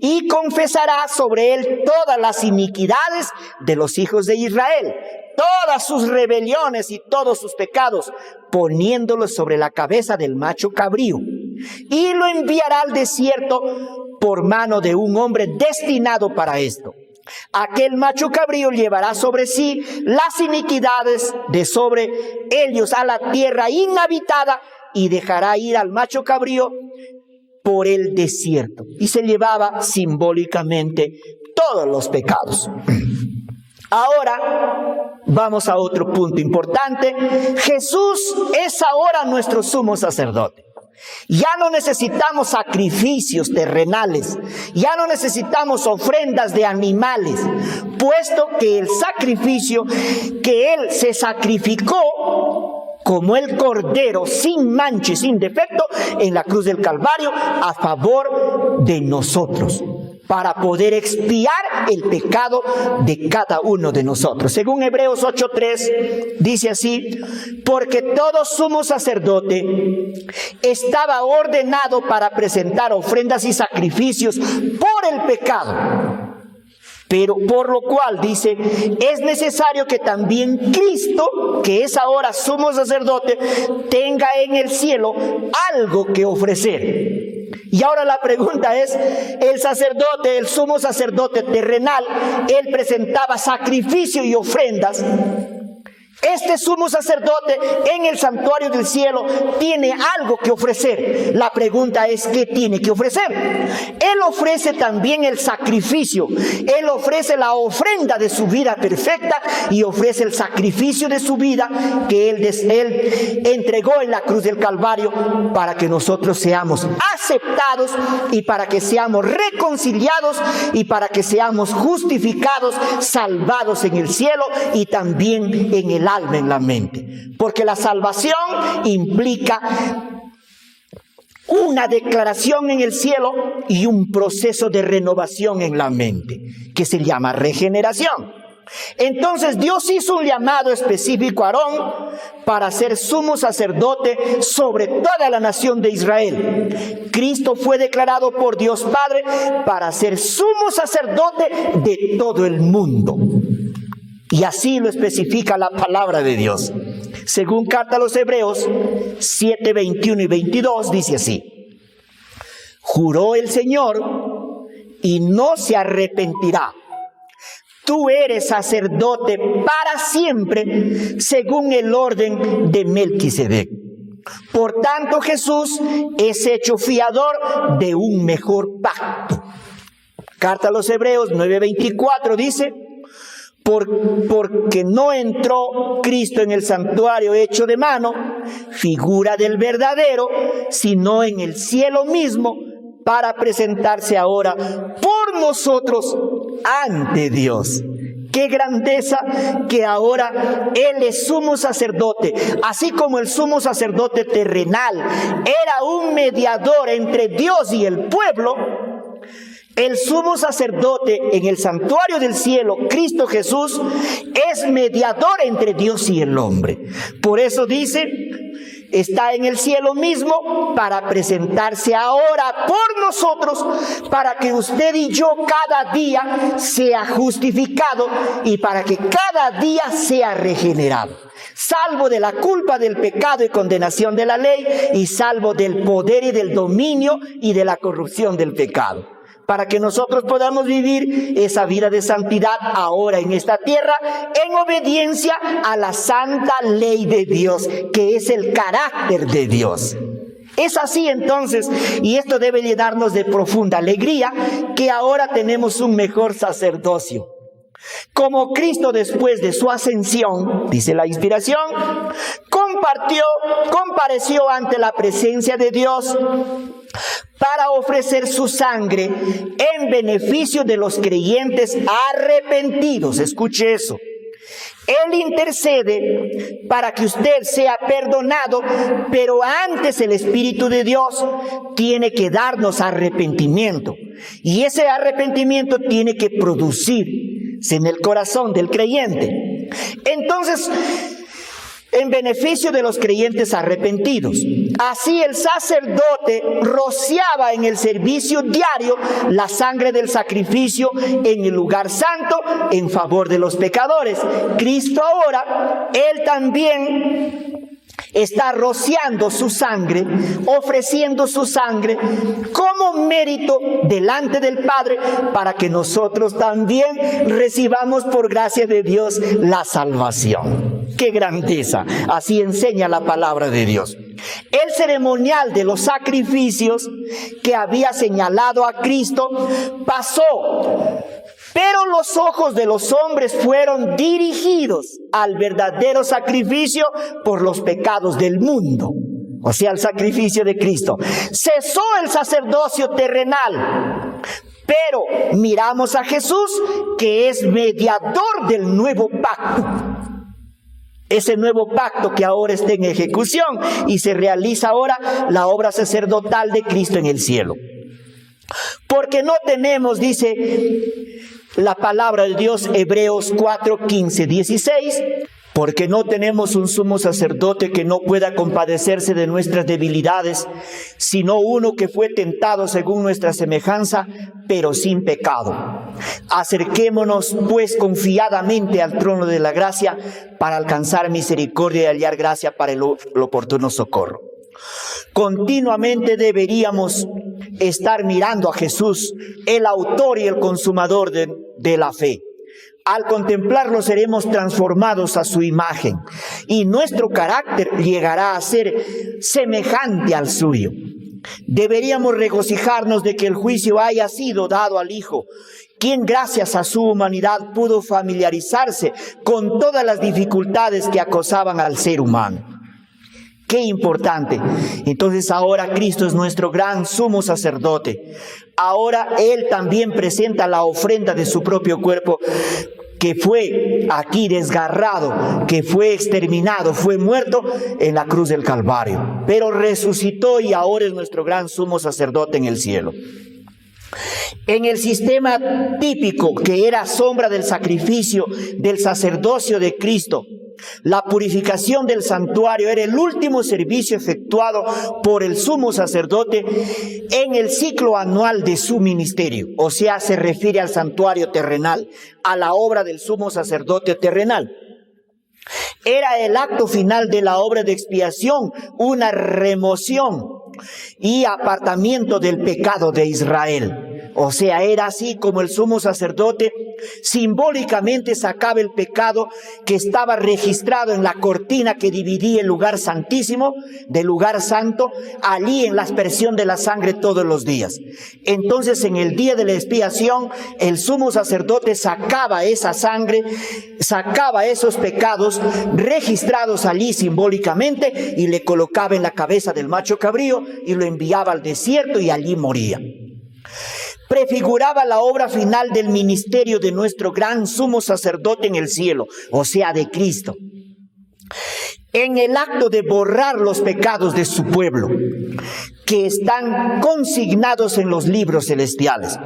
y confesará sobre él todas las iniquidades de los hijos de Israel. todas sus rebeliones y todos sus pecados, poniéndolos sobre la cabeza del macho cabrío, y lo enviará al desierto por mano de un hombre destinado para esto. Aquel macho cabrío llevará sobre sí las iniquidades de sobre ellos a la tierra inhabitada, y dejará ir al macho cabrío por el desierto. Y se llevaba simbólicamente todos los pecados. Ahora vamos a otro punto importante. Jesús es ahora nuestro sumo sacerdote. Ya no necesitamos sacrificios terrenales, ya no necesitamos ofrendas de animales, puesto que el sacrificio que Él se sacrificó como el cordero sin mancha y sin defecto en la cruz del Calvario a favor de nosotros, para poder expiar el pecado de cada uno de nosotros. Según Hebreos 8:3 dice así: porque todo sumo sacerdote estaba ordenado para presentar ofrendas y sacrificios por el pecado. Pero por lo cual, dice, es necesario que también Cristo, que es ahora sumo sacerdote, tenga en el cielo algo que ofrecer. Y ahora la pregunta es, el sacerdote, el sumo sacerdote terrenal, él presentaba sacrificio y ofrendas. Este sumo sacerdote en el santuario del cielo tiene algo que ofrecer. La pregunta es, ¿qué tiene que ofrecer? Él ofrece también el sacrificio. Él ofrece la ofrenda de su vida perfecta y ofrece el sacrificio de su vida que él entregó en la cruz del Calvario para que nosotros seamos aceptados y para que seamos reconciliados y para que seamos justificados, salvados en el cielo y también en el alma, en la mente. Porque la salvación implica una declaración en el cielo y un proceso de renovación en la mente, que se llama regeneración. Entonces Dios hizo un llamado específico a Aarón para ser sumo sacerdote sobre toda la nación de Israel. Cristo fue declarado por Dios Padre para ser sumo sacerdote de todo el mundo. Y así lo especifica la palabra de Dios. Según carta a los Hebreos 7, 21 y 22, dice así: juró el Señor y no se arrepentirá. Tú eres sacerdote para siempre, según el orden de Melquisedec. Por tanto, Jesús es hecho fiador de un mejor pacto. Carta a los Hebreos 9:24 dice: porque no entró Cristo en el santuario hecho de mano, figura del verdadero, sino en el cielo mismo, para presentarse ahora por nosotros ante Dios. ¡Qué grandeza que ahora Él es sumo sacerdote! Así como el sumo sacerdote terrenal era un mediador entre Dios y el pueblo, el sumo sacerdote en el santuario del cielo, Cristo Jesús, es mediador entre Dios y el hombre. Por eso dice, está en el cielo mismo para presentarse ahora por nosotros, para que usted y yo cada día sea justificado y para que cada día sea regenerado, salvo de la culpa del pecado y condenación de la ley, y salvo del poder y del dominio y de la corrupción del pecado, para que nosotros podamos vivir esa vida de santidad ahora en esta tierra, en obediencia a la santa ley de Dios, que es el carácter de Dios. Es así entonces, y esto debe llenarnos de profunda alegría, que ahora tenemos un mejor sacerdocio. Como Cristo, después de su ascensión, dice la inspiración, compareció ante la presencia de Dios para ofrecer su sangre en beneficio de los creyentes arrepentidos. Escuche eso. Él intercede para que usted sea perdonado, pero antes el Espíritu de Dios tiene que darnos arrepentimiento. Y ese arrepentimiento tiene que producirse en el corazón del creyente. Entonces, en beneficio de los creyentes arrepentidos. Así el sacerdote rociaba en el servicio diario la sangre del sacrificio en el lugar santo en favor de los pecadores. Cristo ahora, Él también está rociando su sangre, ofreciendo su sangre como mérito delante del Padre para que nosotros también recibamos por gracia de Dios la salvación. ¡Qué grandeza! Así enseña la palabra de Dios. El ceremonial de los sacrificios que había señalado a Cristo pasó, pero los ojos de los hombres fueron dirigidos al verdadero sacrificio por los pecados del mundo, o sea, el sacrificio de Cristo. Cesó el sacerdocio terrenal, pero miramos a Jesús, que es mediador del nuevo pacto. Ese nuevo pacto que ahora está en ejecución y se realiza ahora la obra sacerdotal de Cristo en el cielo. Porque no tenemos, dice la palabra de Dios, Hebreos 4, 15, 16, porque no tenemos un sumo sacerdote que no pueda compadecerse de nuestras debilidades, sino uno que fue tentado según nuestra semejanza, pero sin pecado. Acerquémonos pues confiadamente al trono de la gracia para alcanzar misericordia y hallar gracia para el oportuno socorro. Continuamente deberíamos estar mirando a Jesús, el autor y el consumador de la fe. Al contemplarlo seremos transformados a su imagen y nuestro carácter llegará a ser semejante al suyo. Deberíamos regocijarnos de que el juicio haya sido dado al Hijo, quien gracias a su humanidad pudo familiarizarse con todas las dificultades que acosaban al ser humano. ¡Qué importante! Entonces ahora Cristo es nuestro gran sumo sacerdote. Ahora Él también presenta la ofrenda de su propio cuerpo, que fue aquí desgarrado, que fue exterminado, fue muerto en la cruz del Calvario. Pero resucitó y ahora es nuestro gran sumo sacerdote en el cielo. En el sistema típico que era sombra del sacrificio del sacerdocio de Cristo, la purificación del santuario era el último servicio efectuado por el sumo sacerdote en el ciclo anual de su ministerio. O sea, se refiere al santuario terrenal, a la obra del sumo sacerdote terrenal. Era el acto final de la obra de expiación, una remoción y apartamiento del pecado de Israel. O sea, era así como el sumo sacerdote simbólicamente sacaba el pecado que estaba registrado en la cortina que dividía el lugar santísimo del lugar santo, allí en la aspersión de la sangre todos los días. Entonces, en el día de la expiación, el sumo sacerdote sacaba esa sangre, sacaba esos pecados registrados allí simbólicamente y le colocaba en la cabeza del macho cabrío y lo enviaba al desierto y allí moría. Prefiguraba la obra final del ministerio de nuestro gran sumo sacerdote en el cielo, o sea, de Cristo, en el acto de borrar los pecados de su pueblo, que están consignados en los libros celestiales.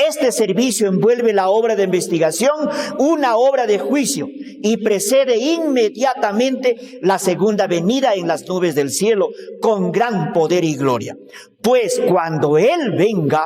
Este servicio envuelve la obra de investigación, una obra de juicio, y precede inmediatamente la segunda venida en las nubes del cielo, con gran poder y gloria. Pues cuando Él venga,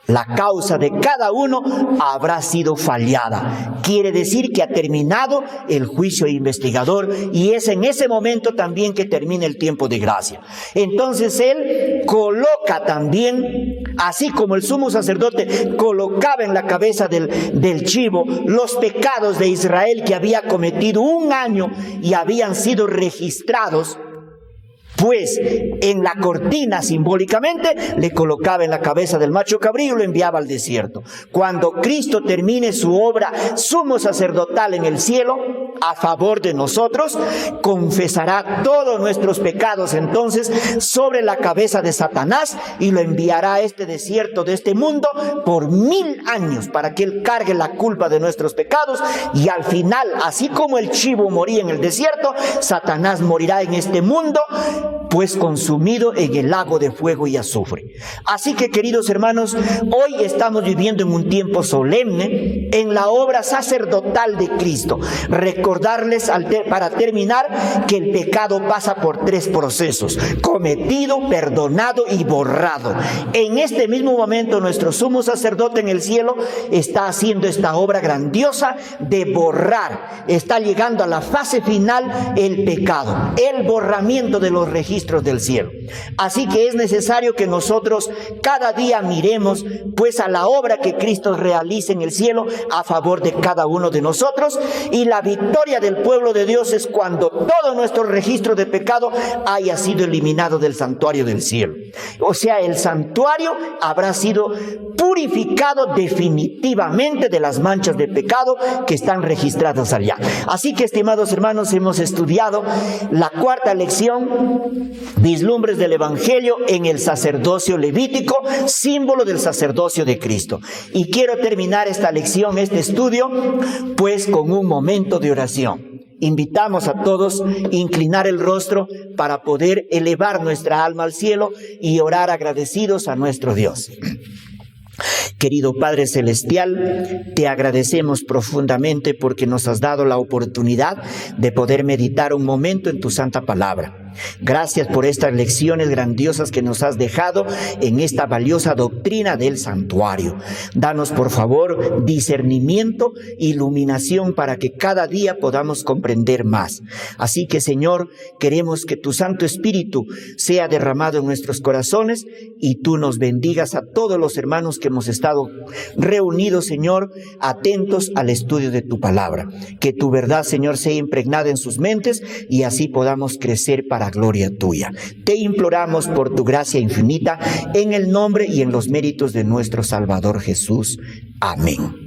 la causa de cada uno habrá sido fallada. Quiere decir que ha terminado el juicio investigador y es en ese momento también que termina el tiempo de gracia. Entonces Él coloca también, así como el sumo sacerdote colocaba en la cabeza del chivo los pecados de Israel que había cometido un año y habían sido registrados, pues en la cortina simbólicamente le colocaba en la cabeza del macho cabrío y lo enviaba al desierto. Cuando Cristo termine su obra sumo sacerdotal en el cielo a favor de nosotros, confesará todos nuestros pecados entonces sobre la cabeza de Satanás y lo enviará a este desierto de este mundo por 1000 años para que él cargue la culpa de nuestros pecados, y al final, así como el chivo moría en el desierto, Satanás morirá en este mundo, pues consumido en el lago de fuego y azufre. Así que, queridos hermanos, hoy estamos viviendo en un tiempo solemne en la obra sacerdotal de Cristo. recordarles para terminar que el pecado pasa por 3 procesos: cometido, perdonado y borrado. En este mismo momento nuestro sumo sacerdote en el cielo está haciendo esta obra grandiosa de borrar. Está llegando a la fase final el pecado, el borramiento de los registros del cielo. Así que es necesario que nosotros cada día miremos pues a la obra que Cristo realiza en el cielo a favor de cada uno de nosotros, y la victoria del pueblo de Dios es cuando todo nuestro registro de pecado haya sido eliminado del santuario del cielo. O sea, el santuario habrá sido purificado definitivamente de las manchas de pecado que están registradas allá. Así que, estimados hermanos, hemos estudiado la 4ª lección, vislumbres del Evangelio en el sacerdocio levítico, símbolo del sacerdocio de Cristo. Y quiero terminar esta lección, este estudio, pues con un momento de oración. Invitamos a todos a inclinar el rostro para poder elevar nuestra alma al cielo y orar agradecidos a nuestro Dios. Querido Padre Celestial, te agradecemos profundamente porque nos has dado la oportunidad de poder meditar un momento en tu santa palabra. Gracias por estas lecciones grandiosas que nos has dejado en esta valiosa doctrina del santuario. Danos, por favor, discernimiento, iluminación para que cada día podamos comprender más. Así que, Señor, queremos que tu Santo Espíritu sea derramado en nuestros corazones y tú nos bendigas a todos los hermanos que hemos estado reunidos, Señor, atentos al estudio de tu palabra. Que tu verdad, Señor, sea impregnada en sus mentes y así podamos crecer para gloria tuya. Te imploramos por tu gracia infinita, en el nombre y en los méritos de nuestro Salvador Jesús. Amén.